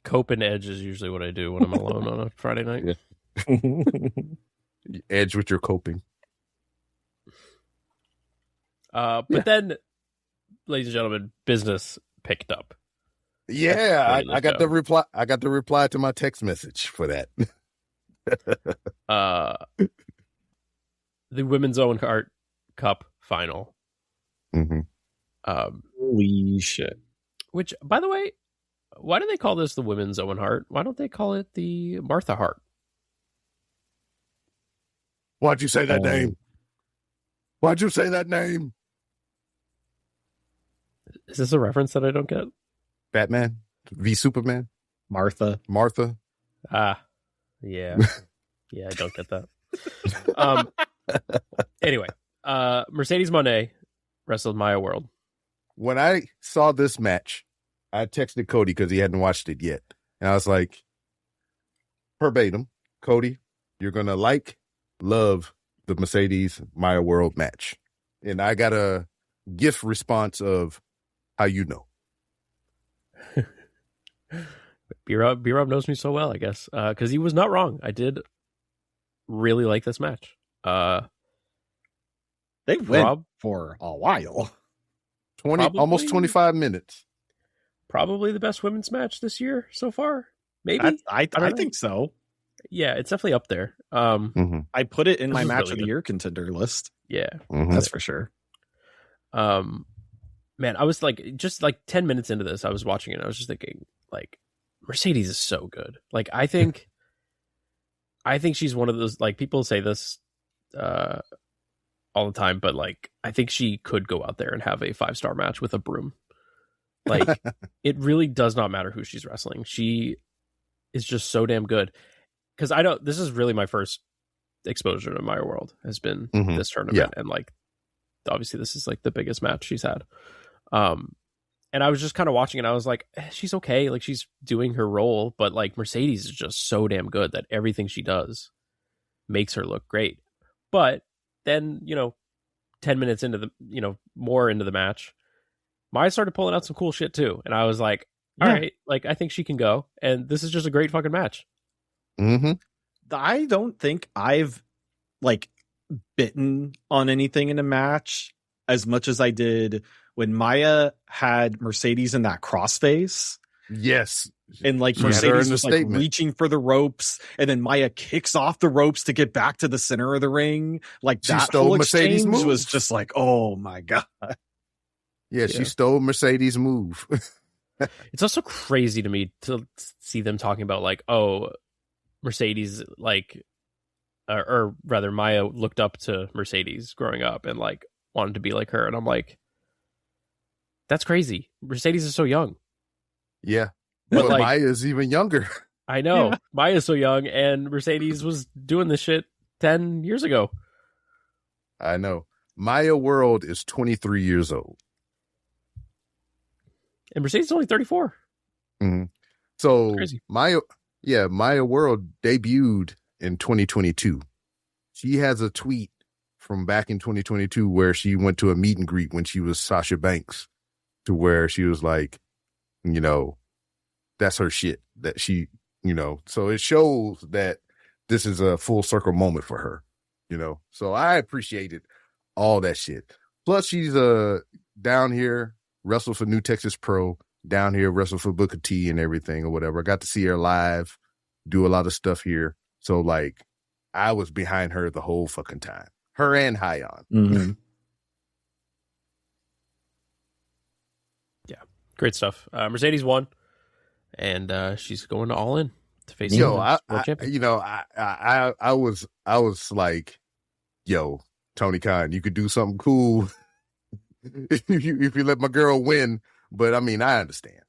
Cope and Edge is usually what I do when I'm alone on a Friday night. Yeah. Edge with your coping. But then, ladies and gentlemen, business picked up. Yeah, I got the reply. I got the reply to my text message for that. The Women's Owen Hart Cup final. Holy shit! Which, by the way, why do they call this the Women's Owen Hart? Why don't they call it the Martha Hart? Why'd you say that name? Why'd you say that name? Is this a reference that I don't get? Batman v Superman. Martha. Yeah. Yeah, I don't get that. Anyway, Mercedes Moné wrestled Maya World. When I saw this match, I texted Kody because he hadn't watched it yet. And I was like, verbatim, Kody, you're going to love the Mercedes Maya World match. And I got a GIF response of how you know. B-Rob knows me so well, I guess, because he was not wrong. I did really like this match. They went for a while. Almost 25 minutes. Probably the best women's match this year so far. Maybe. I think so. Yeah, it's definitely up there. I put it in my match really of the year contender list. Yeah, that's for sure. Man, I was like, just like 10 minutes into this, I was watching it. I was just thinking, like, Mercedes is so good. Like, I think she's one of those, like, people say this all the time, but like, I think she could go out there and have a 5-star match with a broom. Like, it really does not matter who she's wrestling. She is just so damn good. Because this is really my first exposure to Maya World has been this tournament. Yeah. And like, obviously this is like the biggest match she's had. And I was just kind of watching it. I was like, she's okay. Like, she's doing her role, but like Mercedes is just so damn good that everything she does makes her look great. But then, 10 minutes into the, more into the match, Maya started pulling out some cool shit too. And I was like, all right, like, I think she can go. And this is just a great fucking match. Mm-hmm. I don't think I've like bitten on anything in a match as much as I did when Maya had Mercedes in that crossface. Yes. And like She had her Mercedes in the was like statement. reaching for the ropes, and then Maya kicks off the ropes to get back to the center of the ring. Like She that stole whole Mercedes' exchange move. was just like, oh my god. Yeah, she stole Mercedes' move. It's also crazy to me to see them talking about like, oh, Mercedes, like, or rather Maya looked up to Mercedes growing up and like wanted to be like her. And I'm like, that's crazy. Mercedes is so young. Yeah. But But like, Maya's even younger. I know. Yeah. Maya's so young, and Mercedes was doing this shit 10 years ago. I know. Maya World is 23 years old. And Mercedes is only 34. Mm-hmm. So Crazy. Maya World debuted in 2022. She has a tweet from back in 2022 where she went to a meet and greet when she was Sasha Banks, to where she was like, that's her shit. That she, so it shows that this is a full circle moment for her, So I appreciated all that shit. Plus, she's down here, wrestled for New Texas Pro, down here, wrestled for Booker T and everything or whatever. I got to see her live, do a lot of stuff here. So, like, I was behind her the whole fucking time. Her and Hyon. Mm-hmm. Yeah. Great stuff. Mercedes won, and she's going all in to face Yo, the world champion. I was like, yo, Tony Khan, you could do something cool if you let my girl win. But I mean, I understand.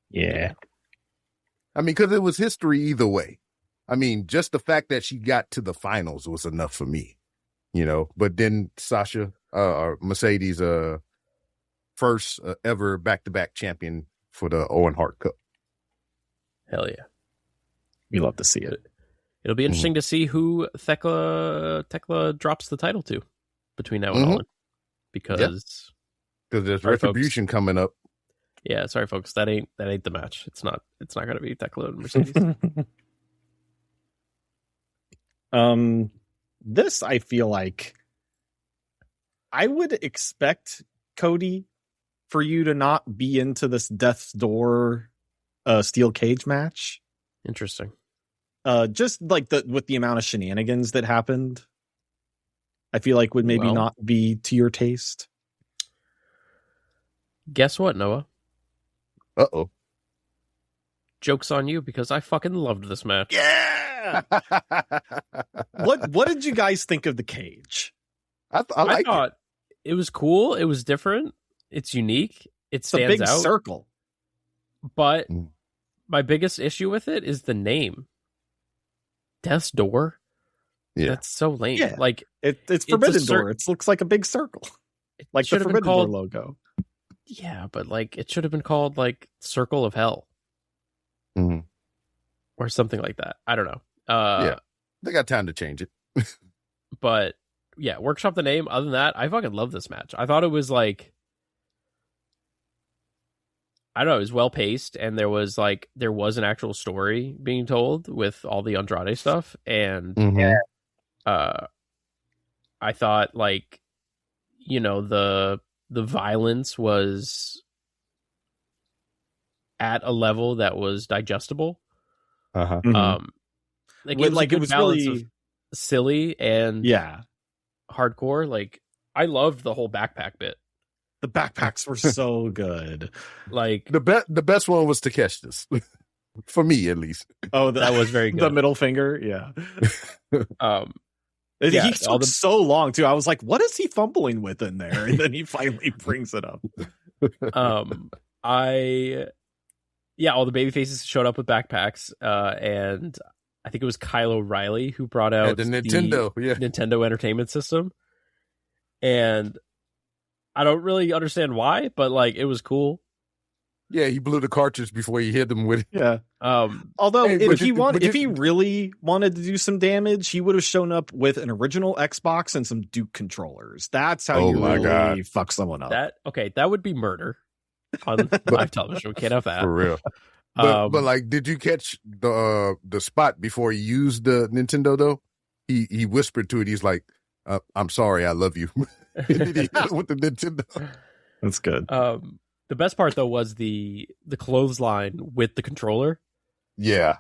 Yeah. I mean, because it was history either way. I mean, just the fact that she got to the finals was enough for me, But then Sasha, or Mercedes, first ever back-to-back champion for the Owen Hart Cup. Hell yeah. We love to see it. It'll be interesting to see who Tekla drops the title to between now and all in. Because there's retribution coming up. Yeah, sorry folks, that ain't the match. It's not going to be Tekla and Mercedes. This I feel like I would expect, Kody, for you to not be into this Death's Door steel cage match. Interesting. Just like with the amount of shenanigans that happened, I feel like would maybe not be to your taste. Guess what, Noah? Uh-oh. Joke's on you, because I fucking loved this match. Yeah! What did you guys think of the cage? I thought it was cool. It was different. It's unique. It stands out. It's a big circle. But my biggest issue with it is the name. Death's Door? Yeah. That's so lame. Yeah. Like it's Forbidden Door. It looks like a big circle. Like the Forbidden Door logo. Yeah, but like it should have been called like Circle of Hell. Mm-hmm. Or something like that. I don't know. Yeah. They got time to change it. But yeah, workshop the name. Other than that, I fucking love this match. I thought it was like, I don't know, it was well paced, and there was an actual story being told with all the Andrade stuff, and I thought like, the violence was at a level that was digestible. Uh-huh. Like it was really silly and hardcore. Like I loved the whole backpack bit. The backpacks were so good. Like the best one was Takeshita's, for me at least. Oh, that was very good. The middle finger, yeah. Yeah, he took so long too. I was like, "What is he fumbling with in there?" And then he finally brings it up. All the baby faces showed up with backpacks, and I think it was Kyle O'Reilly who brought out the Nintendo Entertainment System, and I don't really understand why, but like it was cool. Yeah, he blew the cartridge before he hit them with it. Yeah. Although Hey, if he really wanted to do some damage, he would have shown up with an original Xbox and some Duke controllers. That's how you really fuck someone up. That would be murder on live television. We can't have that For real. But like, did you catch the spot before he used the Nintendo though? He whispered to it. He's like, "I'm sorry, I love you." And then he hit it with the Nintendo. That's good. The best part though was the clothesline with the controller. Yeah.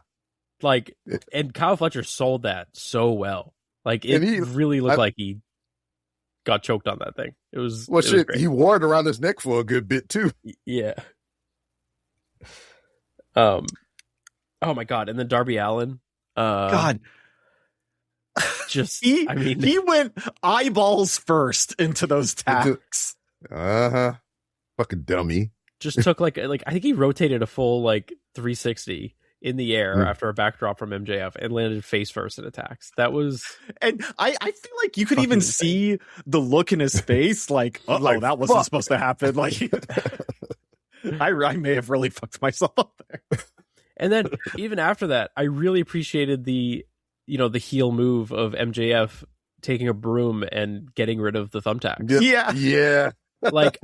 Like, and Kyle Fletcher sold that so well. Like, it really looked like he got choked on that thing. It was great. He wore it around his neck for a good bit too. Yeah. Oh my God! And then Darby Allin. God. Just he went eyeballs first into those tacks. Fucking dummy. Just took like I think he rotated a full 360 in the air after a backdrop from MJF and landed face first in attacks. That was, and I feel like you could even see the look in his face, like, oh, that wasn't supposed to happen. Like, I may have really fucked myself up there. And then even after that, I really appreciated the heel move of MJF taking a broom and getting rid of the thumbtacks. Yeah. Like,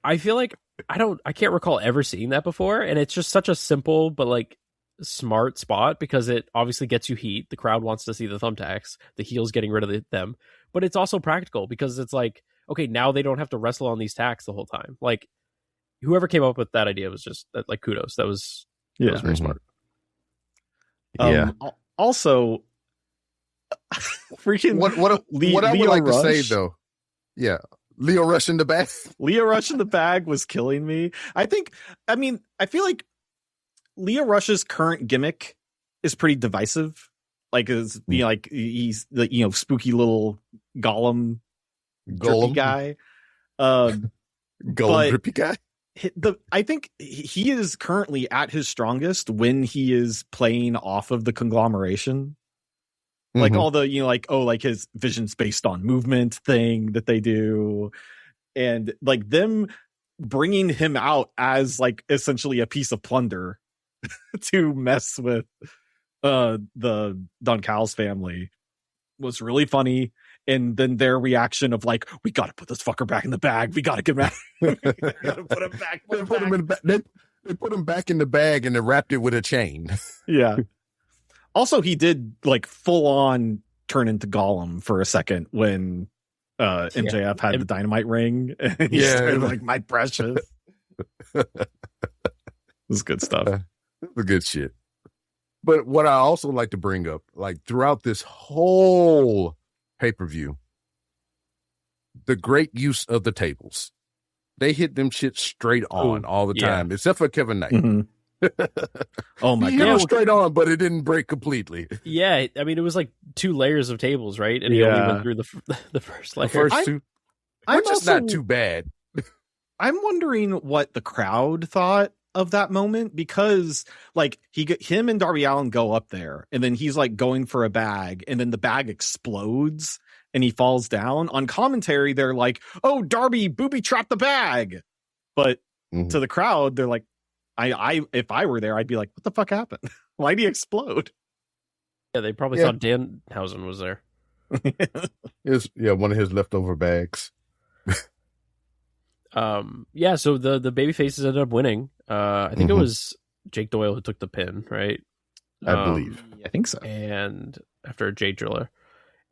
I feel like I can't recall ever seeing that before, and it's just such a simple but smart spot because it obviously gets you heat. The crowd wants to see the thumbtacks. The heel's getting rid of them, but it's also practical because it's like, okay, now they don't have to wrestle on these tacks the whole time. Like, whoever came up with that idea was just kudos. That was very smart. Also, freaking what I would like to say though, Leo Rush in the bag. Leo Rush in the bag was killing me. I feel like Leo Rush's current gimmick is pretty divisive. He's the spooky little Gollum drippy guy. Gollum drippy guy. I think he is currently at his strongest when he is playing off of the conglomeration. Like all the, his vision's based on movement thing that they do. And them bringing him out as essentially a piece of plunder to mess with the Don Callis family was really funny. And then their reaction of we got to put this fucker back in the bag. We got to get him out. We got to put him back. They put him back in the bag and they wrapped it with a chain. Yeah. Also, he did full on turn into Gollum for a second when MJF had the dynamite ring. And he started my precious. This is good stuff. The good shit. But what I also like to bring up, throughout this whole pay-per-view, the great use of the tables. They hit them shit straight on all the time, except for Kevin Knight. Mm-hmm. Oh my god! Straight on, but it didn't break completely. Yeah, I mean it was 2 layers of tables, right? And he only went through the first layer. The first two, which is not too bad. I'm wondering what the crowd thought of that moment because him and Darby Allin go up there, and then he's going for a bag, and then the bag explodes and he falls down. On commentary, they're like, "Oh, Darby booby trapped the bag," but to the crowd, they're like, I if I were there, I'd be like, what the fuck happened? Why'd he explode? Yeah, they probably thought Danhausen was there. One of his leftover bags. So the baby faces ended up winning. I think it was Jake Doyle who took the pin, right? I believe. I think so. And after Jay Driller.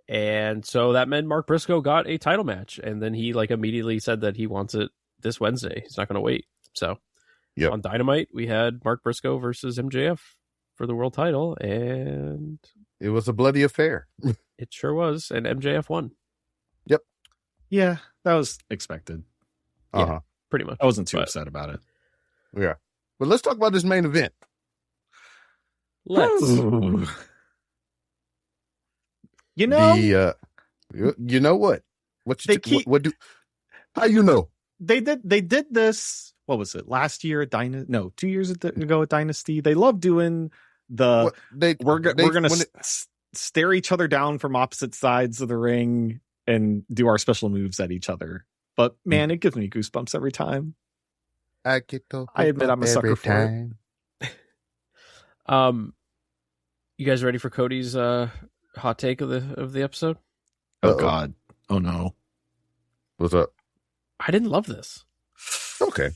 And so that meant Mark Briscoe got a title match. And then he immediately said that he wants it this Wednesday. He's not going to wait. So on Dynamite, we had Mark Briscoe versus MJF for the world title. And it was a bloody affair. It sure was. And MJF won. Yep. Yeah, that was expected. Yeah, pretty much. I wasn't too upset about it. Yeah. But let's talk about this main event. Let's. You know, you know what? How you know? They did this. What was it? Last year at 2 years ago at Dynasty. They love doing the. We're gonna stare each other down from opposite sides of the ring and do our special moves at each other. But man, it gives me goosebumps every time. I get the I admit I'm a sucker for time. You guys ready for Cody's hot take of the episode? Oh God. Oh no. What's up? I didn't love this. Okay.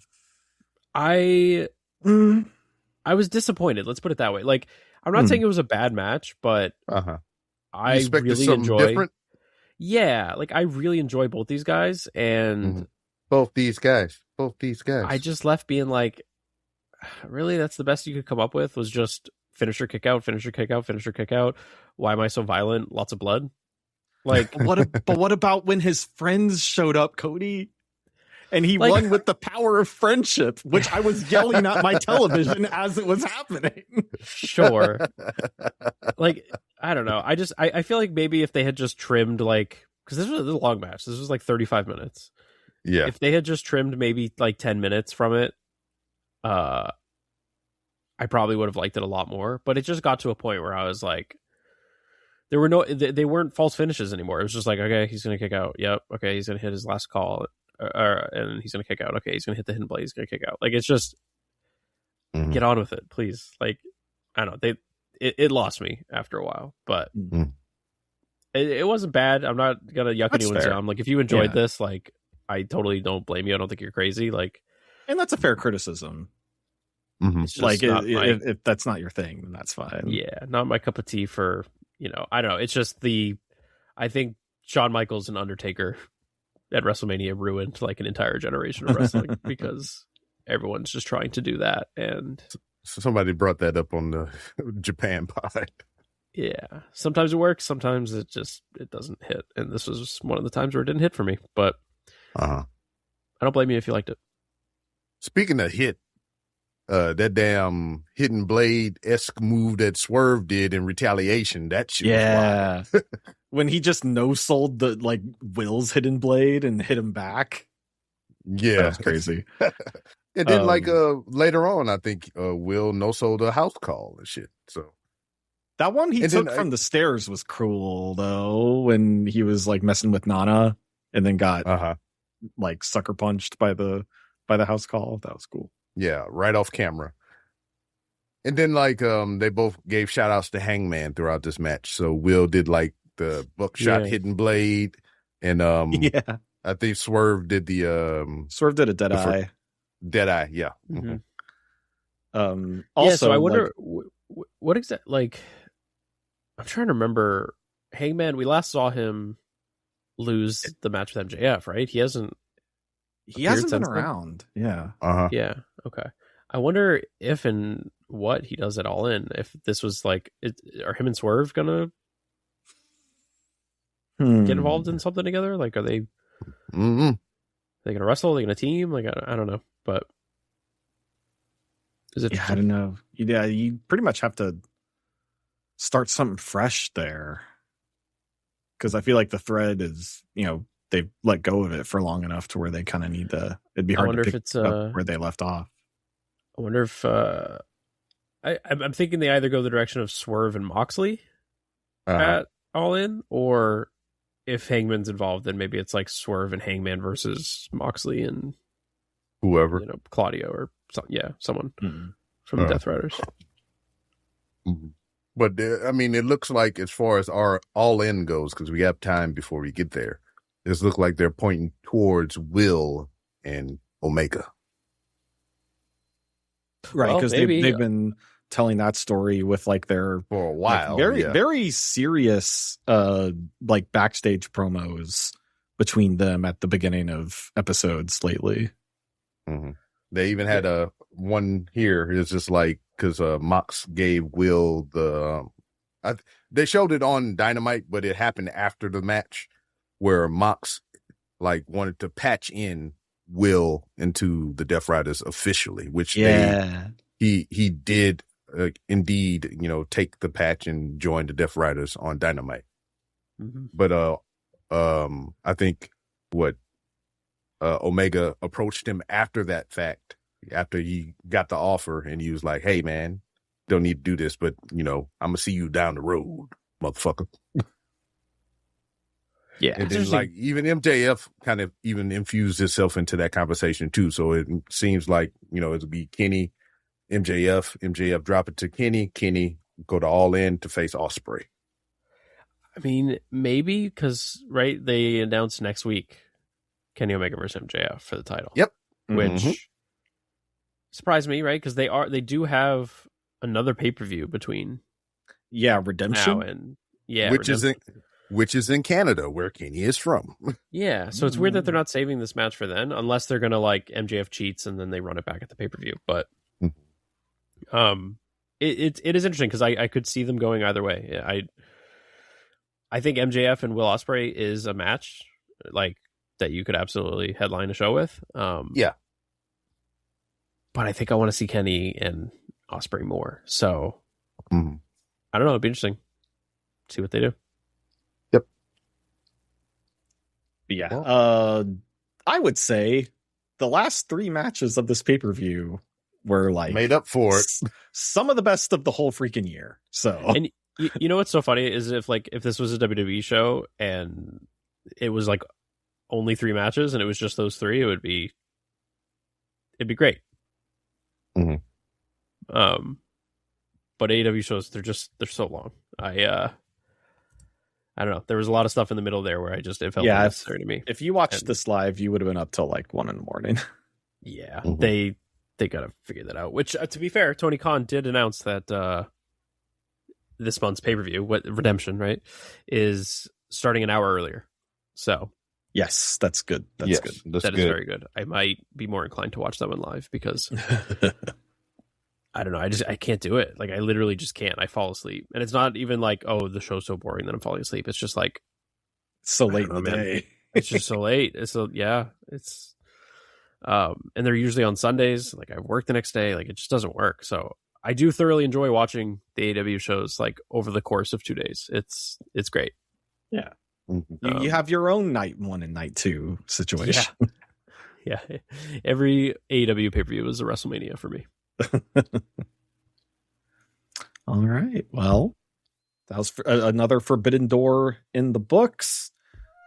I was disappointed. Let's put it that way. Like, I'm not saying it was a bad match, but I really enjoy. Different? Yeah, like I really enjoy both these guys, and both these guys. I just left being like, really, that's the best you could come up with was just finisher kick out, finisher kick out, finisher kick out. Why am I so violent? Lots of blood. Like, but what about when his friends showed up, Cody? And he won with the power of friendship, which I was yelling at my television as it was happening. Sure. Like, I don't know. I feel like maybe if they had just trimmed, like, because this was a long match. This was like 35 minutes. Yeah. If they had just trimmed maybe like 10 minutes from it, I probably would have liked it a lot more. But it just got to a point where I was like, they weren't false finishes anymore. It was just like, okay, he's going to kick out. Yep. Okay, he's going to hit his last call. And he's going to kick out. Okay, he's going to hit the hidden blade. He's going to kick out. Like, it's just get on with it, please. Like, I don't know. It lost me after a while, but it wasn't bad. I'm not going to yuck anyone's down. Like, if you enjoyed this, like, I totally don't blame you. I don't think you're crazy. Like, and that's a fair criticism. It's like, if that's not your thing, then that's fine. Yeah, not my cup of tea for, I don't know. It's just I think Shawn Michaels and Undertaker at WrestleMania ruined like an entire generation of wrestling because everyone's just trying to do that. And somebody brought that up on the Japan pod. Yeah. Sometimes it works. Sometimes it doesn't hit. And this was one of the times where it didn't hit for me, but I don't blame you if you liked it. Speaking of hit, that damn hidden blade-esque move that Swerve did in retaliation, that shit was wild. When he just no-sold the like Will's hidden blade and hit him back. Yeah. That was crazy. And then later on, I think Will no-sold a house call and shit. So that one he took from the stairs was cruel though, when he was like messing with Nana and then got like sucker punched by the house call. That was cool. Yeah, right off camera. And then like they both gave shout outs to Hangman throughout this match. So Will did like the buckshot hidden blade, and I think Swerve did the Swerve did a dead eye. Dead eye, yeah. Also, so I wonder what exactly, like, I'm trying to remember Hangman. We last saw him lose the match with MJF, right? He hasn't been around. Yeah. Yeah. Okay. I wonder if and what he does at All In. If this was like, are him and Swerve gonna get involved in something together? Like, are they? Are they gonna wrestle? Are they gonna team? Like, I don't know. But is it? Yeah, I don't know. Yeah, you pretty much have to start something fresh there, because I feel like the thread is, they've let go of it for long enough to where they kind of need to. It'd be hard to pick up where they left off. I wonder if I'm thinking they either go the direction of Swerve and Moxley at All In, or if Hangman's involved, then maybe it's like Swerve and Hangman versus Moxley and whoever, Claudio or someone from the Death Riders. But I mean, it looks like as far as our All In goes, because we have time before we get there, it looks like they're pointing towards Will and Omega. Right, because they've been telling that story with like their for a while, like, very serious like backstage promos between them at the beginning of episodes lately. They even had a one here. It's just like because Mox gave Will the they showed it on Dynamite, but it happened after the match where Mox like wanted to patch in Will into the Death Riders officially, which he did indeed, take the patch and join the Death Riders on Dynamite. But I think Omega approached him after that fact, after he got the offer, and he was like, "Hey man, don't need to do this, but I'm gonna see you down the road, motherfucker." Yeah. And then like even MJF kind of even infused itself into that conversation too. So it seems like, it'll be Kenny, MJF drop it to Kenny go to All In to face Ospreay. I mean, maybe because, right, they announced next week Kenny Omega versus MJF for the title. Yep. Which surprised me, right? Because they do have another pay-per-view between Redemption now and which is in Canada where Kenny is from. Yeah. So it's weird that they're not saving this match for then, unless they're gonna like MJF cheats and then they run it back at the pay-per-view. But it is interesting because I could see them going either way. I think MJF and Will Ospreay is a match like that you could absolutely headline a show with. Yeah. But I think I want to see Kenny and Ospreay more. So I don't know. It'd be interesting. See what they do. Yep. Yeah. Well, I would say the last 3 matches of this pay-per-view were like made up for it. Some of the best of the whole freaking year. So, and you know what's so funny is if this was a WWE show and it was like only 3 matches and it was just those 3, it'd be great. But AEW shows they're so long. I don't know. There was a lot of stuff in the middle there where it felt unnecessary to me. If you watched this live, you would have been up till like 1 a.m. Yeah, they gotta figure that out. Which, to be fair, Tony Khan did announce that this month's pay-per-view, Redemption, right, is starting an hour earlier. So yes, that's good. That's good. That is very good. I might be more inclined to watch that one live because I don't know. I can't do it. Like I literally just can't. I fall asleep, and it's not even like, oh, the show's so boring that I'm falling asleep. It's just like so late in the day. It's just so late. It's and they're usually on Sundays. Like I work the next day. Like it just doesn't work. So I do thoroughly enjoy watching the AEW shows like over the course of 2 days. It's great. Yeah. You have your own night 1 and night 2 situation. Yeah. Every AEW pay-per-view is a WrestleMania for me. All right. Well, that was another Forbidden Door in the books.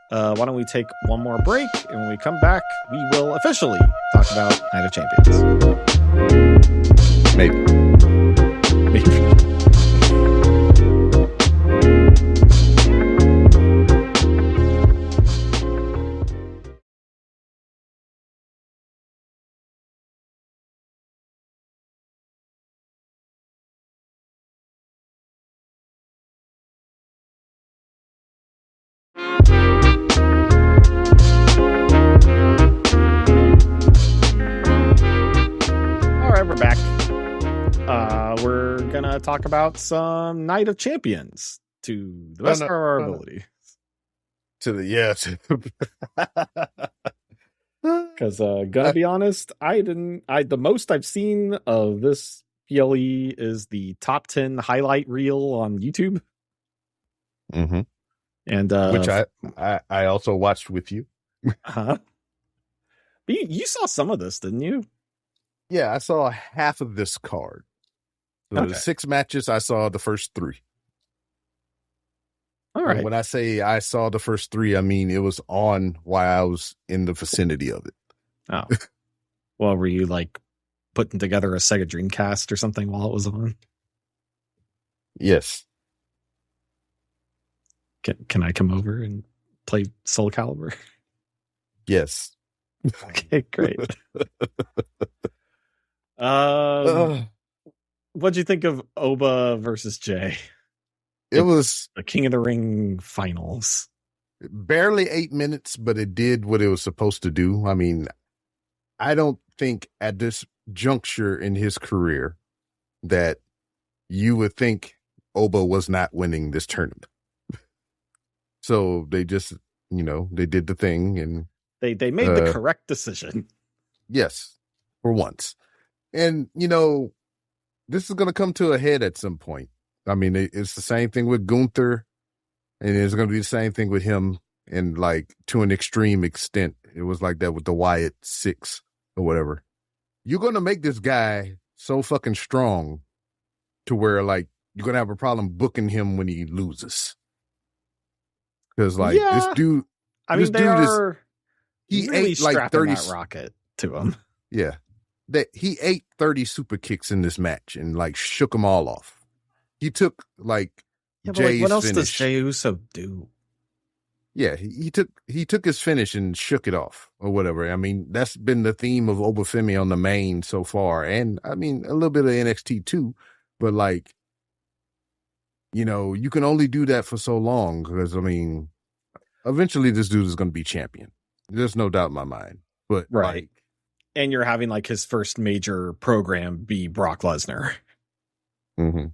Why don't we take one more break, and when we come back, we will officially talk about Night of Champions. Maybe. We're back. We're gonna talk about some Night of Champions to the best of our ability. Because gotta be honest, the most I've seen of this PLE is the top 10 highlight reel on YouTube. And which I also watched with you. But you saw some of this, didn't you? Yeah, I saw half of this card. So the 6 matches, I saw the first 3. All right. And when I say I saw the first 3, I mean it was on while I was in the vicinity of it. Oh. Well, were you like putting together a Sega Dreamcast or something while it was on? Yes. Can I come over and play Soul Calibur? Yes. Okay, great. What'd you think of Oba versus Jay? It was the King of the Ring finals. Barely 8 minutes, but it did what it was supposed to do. I mean, I don't think at this juncture in his career that you would think Oba was not winning this tournament. So they just, they did the thing and they made the correct decision. Yes, for once. And, this is going to come to a head at some point. I mean, it's the same thing with Gunther, and it's going to be the same thing with him, and like to an extreme extent. It was like that with the Wyatt 6 or whatever. You're going to make this guy so fucking strong to where like you're going to have a problem booking him when he loses. Because like this dude, I mean, they are. He really ate like 30 that rocket to him. Yeah, he ate 30 super kicks in this match and like shook them all off. He took like Jay's what else finish. does Jey Uso do? Yeah, he took his finish and shook it off or whatever. I mean, that's been the theme of Obafemi on the main so far, and I mean a little bit of NXT too. But like, you know, you can only do that for so long because I mean, eventually this dude is going to be champion. There's no doubt in my mind. But right, like, and you're having like his first major program be Brock Lesnar. Mm-hmm.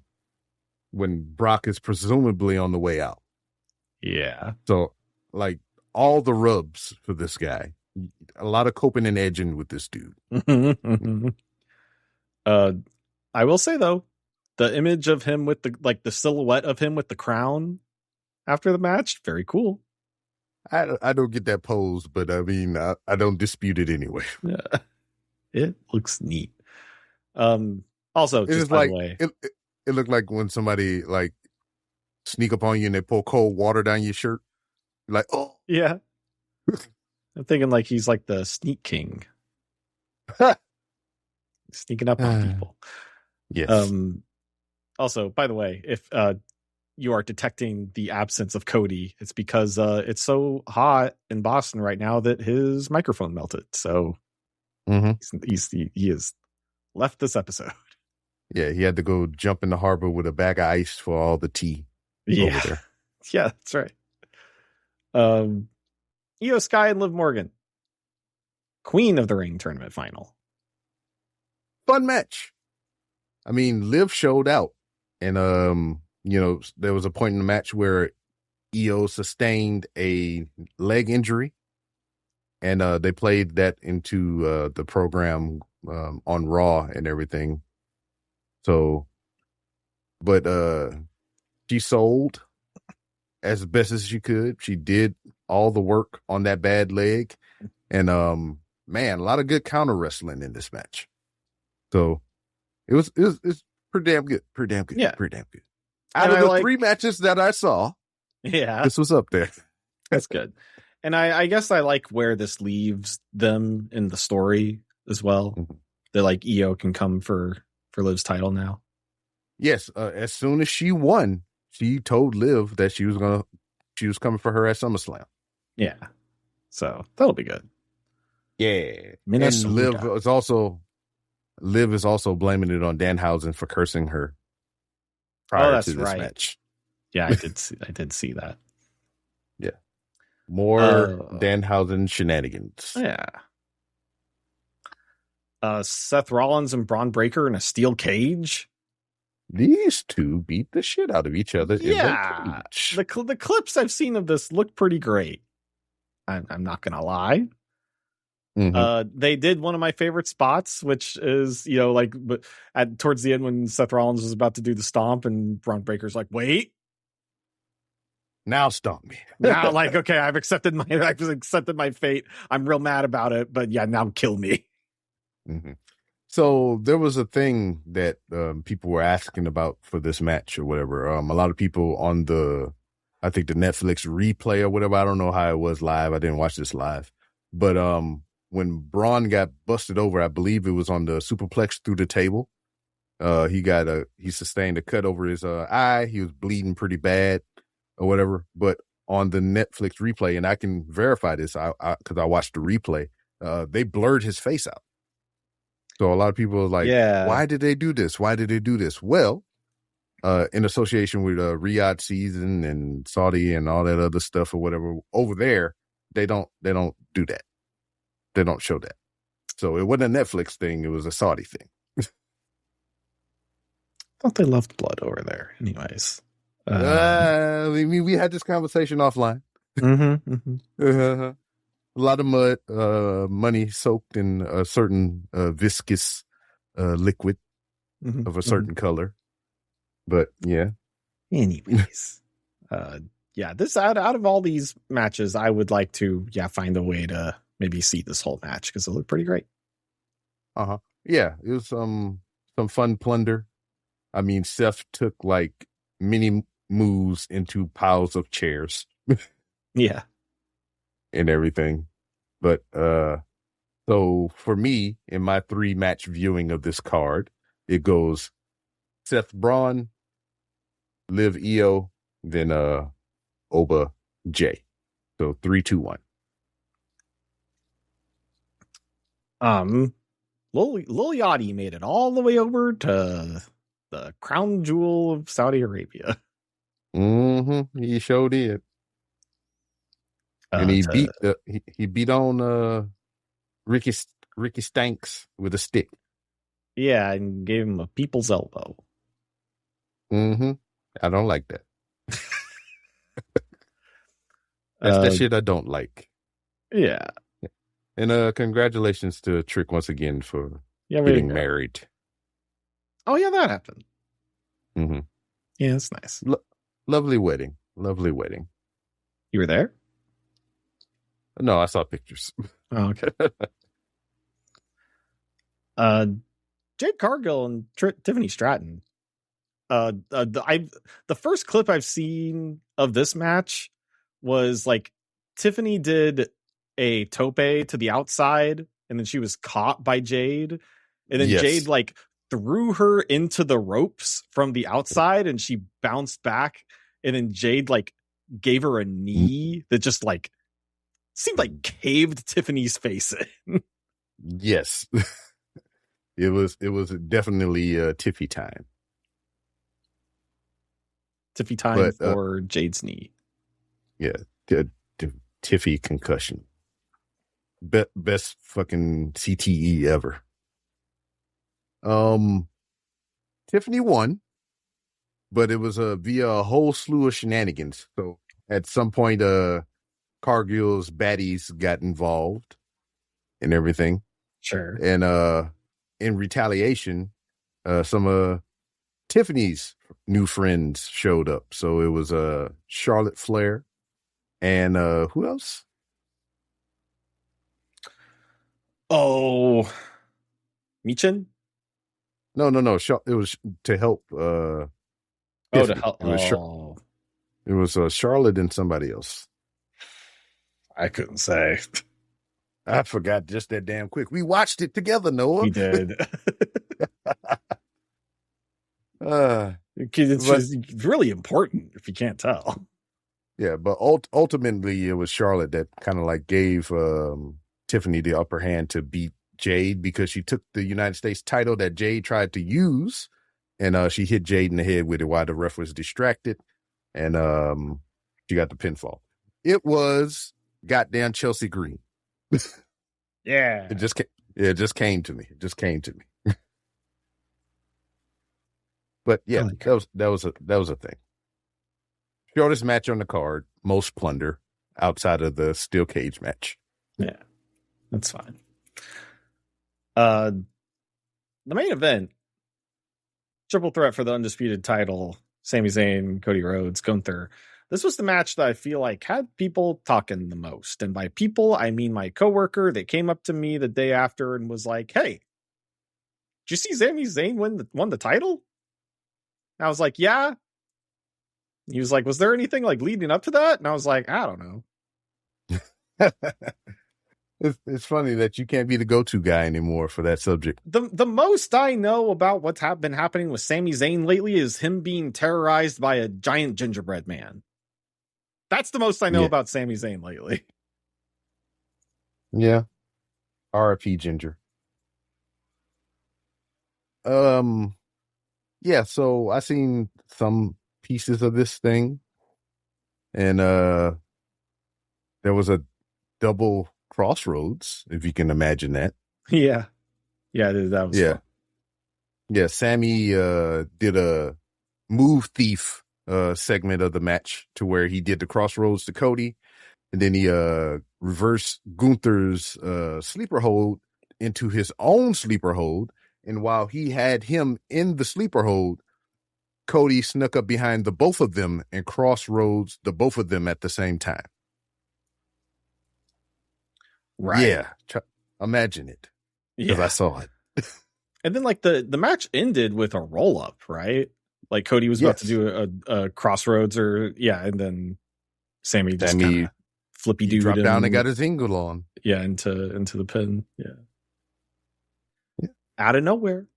When Brock is presumably on the way out. Yeah. So, like, all the rubs for this guy. A lot of coping and edging with this dude. I will say, though, the image of him with the silhouette of him with the crown after the match, very cool. I don't get that pose, but I mean, I don't dispute it anyway. Yeah. It looks neat. Also, just by the way, it looked like when somebody like sneak up on you and they pour cold water down your shirt. You're like, oh yeah. I'm thinking like he's like the sneak king, sneaking up on people. Yes. Also, by the way, if you are detecting the absence of Kody, it's because it's so hot in Boston right now that his microphone melted. So he has left this episode. Yeah, he had to go jump in the harbor with a bag of ice for all the tea over there. Yeah, that's right. Io Sky and Liv Morgan, Queen of the Ring tournament final. Fun match. I mean, Liv showed out, and you know, there was a point in the match where Io sustained a leg injury, and they played that into the program on Raw and everything. So, but she sold as best as she could. She did all the work on that bad leg, and man, a lot of good counter wrestling in this match. So it was pretty damn good. Yeah, pretty damn good. Out of the 3 matches that I saw, this was up there. That's good. And I guess I like where this leaves them in the story as well. Mm-hmm. That like Io can come for Liv's title now. Yes, as soon as she won, she told Liv that she was coming for her at SummerSlam. Yeah, so that'll be good. Yeah, Minnesota. And Liv is also blaming it on Danhausen for cursing her prior to this match. Yeah, I did see that. Yeah, more Danhausen shenanigans. Yeah. Seth Rollins and Braun Breaker in a steel cage. These two beat the shit out of each other. Yeah, the clips I've seen of this look pretty great. I'm not gonna lie. Mm-hmm. They did one of my favorite spots, which is, you know, like towards the end when Seth Rollins was about to do the stomp and Braun Breaker's like, wait, now stomp me. Now, like, okay, I've accepted my fate. I'm real mad about it, but yeah, now kill me. Mm-hmm. So there was a thing that people were asking about for this match or whatever. A lot of people on I think the Netflix replay or whatever. I don't know how it was live. I didn't watch this live, but when Braun got busted over, I believe it was on the superplex through the table. He sustained a cut over his eye. He was bleeding pretty bad or whatever. But on the Netflix replay, and I can verify this because I watched the replay, they blurred his face out. So a lot of people are like, why did they do this? Why did they do this? Well, in association with Riyadh season and Saudi and all that other stuff or whatever over there, they don't do that. They don't show that. So it wasn't a Netflix thing. It was a Saudi thing. I thought they loved blood over there. Anyways. We had this conversation offline. Mm-hmm. A lot of mud, money soaked in a certain viscous liquid of a certain color. But yeah. Anyways. This out of all these matches, I would like to find a way to maybe see this whole match because it looked pretty great. Yeah, it was some fun plunder. I mean, Seth took like mini moves into piles of chairs. Yeah. And everything. But so for me, in my 3-match viewing of this card, it goes Seth Braun, Liv Io, then Oba J. So 3-2-1. Lil Yachty made it all the way over to the crown jewel of Saudi Arabia. He sure did. And he beat on Ricky Stanks with a stick. Yeah, and gave him a people's elbow. I don't like that. That's the shit I don't like. Yeah. And congratulations to Trick once again for getting married. Oh yeah, that happened. Mm-hmm. Yeah, that's nice. Lovely wedding. Lovely wedding. You were there? No, I saw pictures. Oh, okay. Jade Cargill and Tiffany Stratton. The first clip I've seen of this match was like Tiffany did a tope to the outside, and then she was caught by Jade, and then Jade like threw her into the ropes from the outside, and she bounced back, and then Jade like gave her a knee that just like seemed like caved Tiffany's face in. Yes. It was definitely Tiffy time. Tiffy time for Jade's knee. Yeah, Tiffy concussion. Best fucking CTE ever. Tiffany won, but it was via a whole slew of shenanigans. So at some point, Cargill's baddies got involved and everything. Sure. And in retaliation, some of Tiffany's new friends showed up. So it was Charlotte Flair and who else? Oh, Michin? No. It was to help. To help. It was Charlotte and somebody else. I couldn't say. I forgot just that damn quick. We watched it together, Noah. We did. It's really important if you can't tell. Yeah, but ultimately it was Charlotte that kind of like gave Tiffany the upper hand to beat Jade because she took the United States title that Jade tried to use, and she hit Jade in the head with it while the ref was distracted, and she got the pinfall. It was goddamn Chelsea Green. Yeah. It just came to me. It just came to me. But yeah, that was a thing. Shortest match on the card, most plunder outside of the steel cage match. Yeah, that's fine. The main event, triple threat for the undisputed title, Sami Zayn, Cody Rhodes, Gunther. This was the match that I feel like had people talking the most. And by people, I mean my coworker that came up to me the day after and was like, "Hey, did you see Sami Zayn won the title?" And I was like, "Yeah." He was like, "Was there anything like leading up to that?" And I was like, "I don't know." It's funny that you can't be the go-to guy anymore for that subject. The most I know about what's been happening with Sami Zayn lately is him being terrorized by a giant gingerbread man. That's the most I know about Sami Zayn lately. Yeah. RIP Ginger. Yeah, so I seen some pieces of this thing, and there was a double crossroads, if you can imagine that. Yeah, that was fun. Yeah. Sammy did a move thief segment of the match to where he did the crossroads to Cody, and then he reversed Gunther's sleeper hold into his own sleeper hold, and while he had him in the sleeper hold, Cody snuck up behind the both of them and crossroads the both of them at the same time. Right. Yeah. Imagine it. Because I saw it. And then like the match ended with a roll up, right? Like Cody was about to do a crossroads and then Sammy flippy He dude dropped down and got his angle on. Yeah, into the pin. Yeah. Out of nowhere.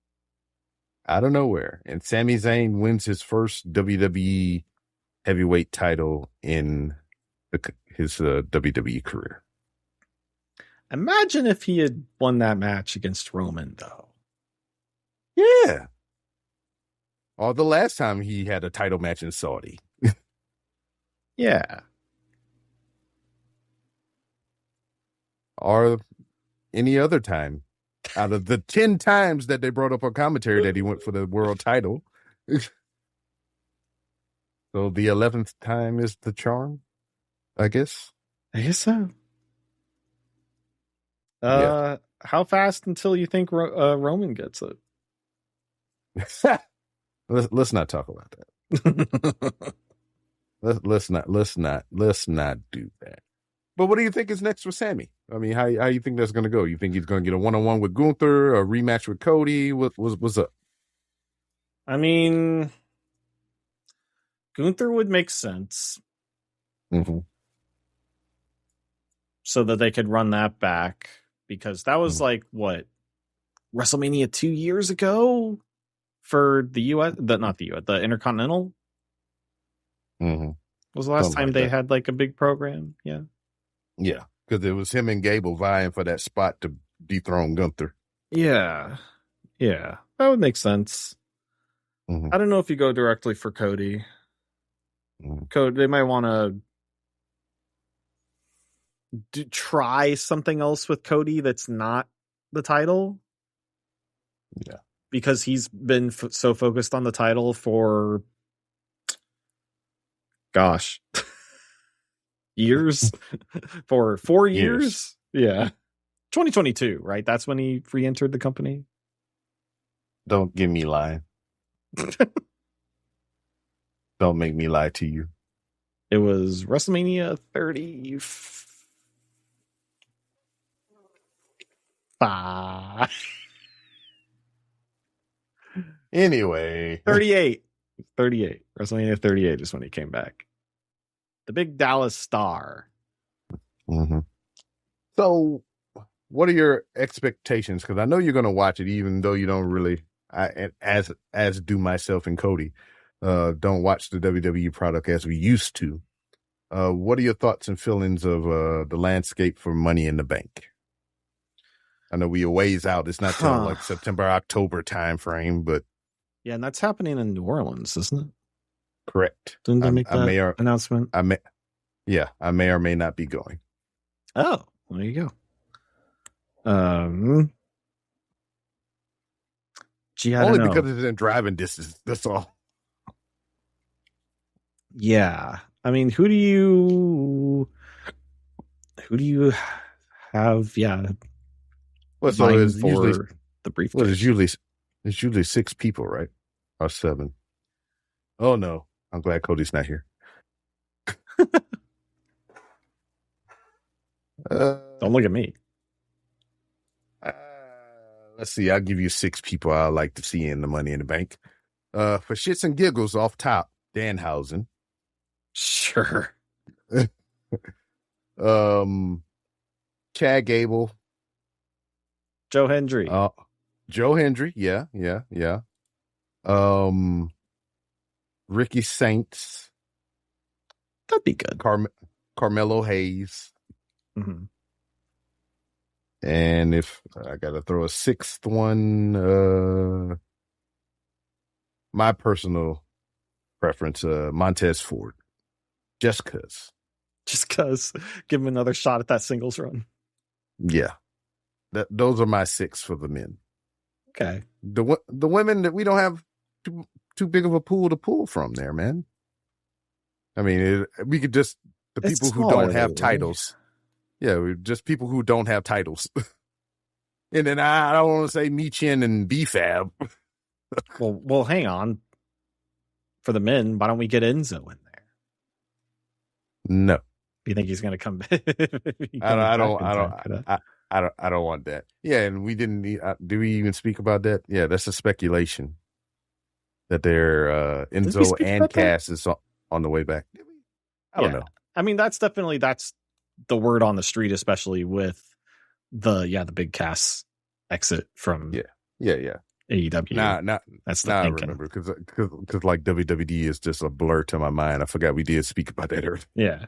And Sami Zayn wins his first WWE heavyweight title in his WWE career. Imagine if he had won that match against Roman, though. Yeah. Or the last time he had a title match in Saudi. Yeah. Or any other time. Out of the 10 times that they brought up on commentary that he went for the world title. So the 11th time is the charm, I guess. I guess so. Yeah. How fast until you think Roman gets it? Let's not talk about that. let's not do that. But what do you think is next for Sammy? I mean, how you think that's going to go? You think he's going to get a one-on-one with Gunther, a rematch with Cody? What's up? I mean, Gunther would make sense. Mm-hmm. So that they could run that back, because that was like what, WrestleMania 2 years ago for the US, the Intercontinental. Mm-hmm. Was the last Something time like they that. had like a big program? Yeah. Yeah, because it was him and Gable vying for that spot to dethrone Gunther. Yeah. That would make sense. Mm-hmm. I don't know if you go directly for Cody. Cody, they might want to try something else with Cody that's not the title. Yeah. Because he's been so focused on the title for, gosh, years. For 4 years. Yeah. 2022, right? That's when he re-entered the company. Don't give me lying. Don't make me lie to you. It was WrestleMania 35. Anyway. 38. WrestleMania 38 is when he came back. The big Dallas star. Mm-hmm. So, what are your expectations? Because I know you're going to watch it, even though you don't really, as do myself and Cody, don't watch the WWE product as we used to. What are your thoughts and feelings of the landscape for Money in the Bank? I know we are ways out. It's not till like September, October time frame, but yeah, and that's happening in New Orleans, isn't it? Correct. Didn't they make that announcement? I may or may not be going. Oh, there you go. Gee, I Only don't know. because it's in driving distance. That's all. Yeah, I mean, who do you have? Yeah. Well, so it's for usually the briefcase. Well, it's usually 6 people, right? Or 7. Oh no, I'm glad Cody's not here. Don't look at me. Let's see. I'll give you 6 people I like to see in the Money in the Bank. For shits and giggles, off top, Danhausen. Sure. Chad Gable. Joe Hendry. Joe Hendry. Yeah. Ricky Saints. That'd be good. Carmelo Hayes. Mm-hmm. And if I got to throw a 6th one, my personal preference, Montez Ford. Just cause. Give him another shot at that singles run. Yeah. Those are my 6 for the men. Okay. The women that we don't have too big of a pool to pull from there, man. I mean, we could just people who don't have titles. Yeah, just people who don't have titles. And then I don't want to say Michin and B-Fab. well, hang on. For the men, why don't we get Enzo in there? No. Do you think he's going to come back? I don't want that. Yeah, and we didn't. Do we even speak about that? Yeah, that's a speculation that they're Enzo and Cass is on the way back. I don't know. I mean, that's the word on the street, especially with the big Cass exit from AEW. That's the thinking. I remember because like WWD is just a blur to my mind. I forgot we did speak about that earlier. Yeah.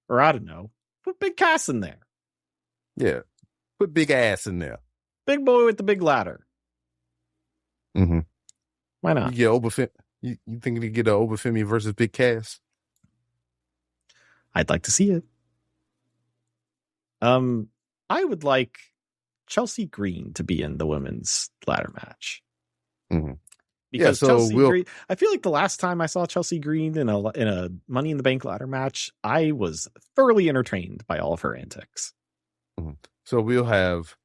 Or I don't know. Put Big Cass in there. Yeah. Put Big Ass in there. Big boy with the big ladder. Mm-hmm. Why not? You think you get an Obafemi versus Big Cass? I'd like to see it. I would like Chelsea Green to be in the women's ladder match. Mm-hmm. Because Chelsea Green, I feel like the last time I saw Chelsea Green in a Money in the Bank ladder match, I was thoroughly entertained by all of her antics. Mm-hmm. So we'll have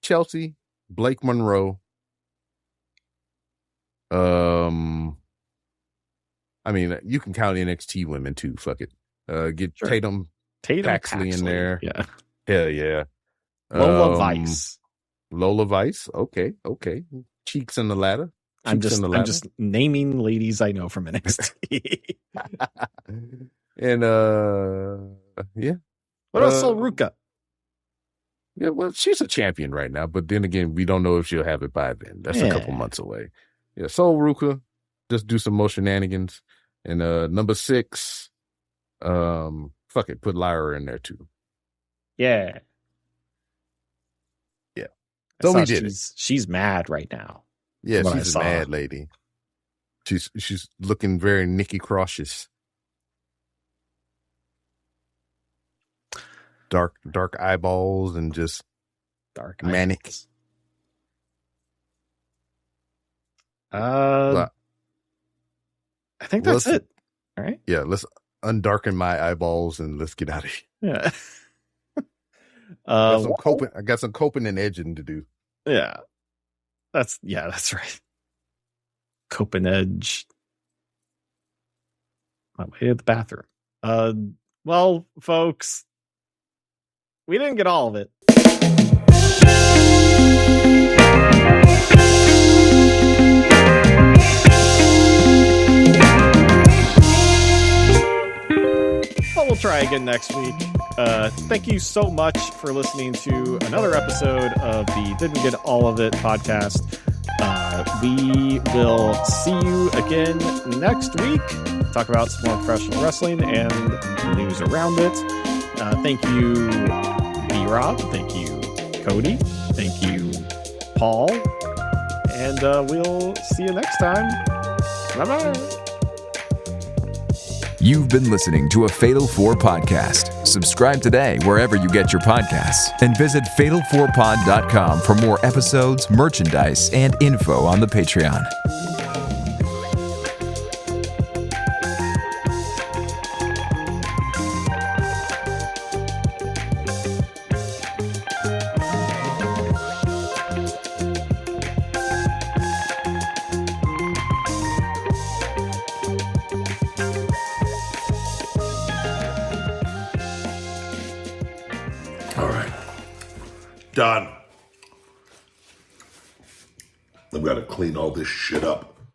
Chelsea, Blake Monroe. I mean, you can count NXT women too. Fuck it. Get sure. Tatum Paxley in there. Yeah. Hell yeah. Lola Vice. Lola Vice. Okay. Cheeks in the ladder. I'm just naming ladies I know from NXT. And yeah. What about Sol Ruka? Yeah, well, she's a champion right now, but then again, we don't know if she'll have it by then. That's a couple months away. Yeah, Sol Ruka, just do some more shenanigans. And number 6, fuck it, put Lyra in there too. Yeah. Yeah. So we did She's mad right now. Yeah, she's a mad lady. She's looking very Nikki Crossish. Dark eyeballs and just dark manic. I think that's it. All right. Yeah, let's undarken my eyeballs and let's get out of here. Yeah. I got some coping and edging to do. Yeah. That's right. Cope and edge. My way to the bathroom. Well, folks, we didn't get all of it. But we'll try again next week. Thank you so much for listening to another episode of the Didn't Get All of It podcast. We will see you again next week. Talk about some more professional wrestling and news around it. Thank you, B-Rob. Thank you, Kody. Thank you, Paul. And we'll see you next time. Bye-bye. You've been listening to a Fatal 4 podcast. Subscribe today wherever you get your podcasts and visit fatal4pod.com for more episodes, merchandise, and info on the Patreon. Done. I've got to clean all this shit up.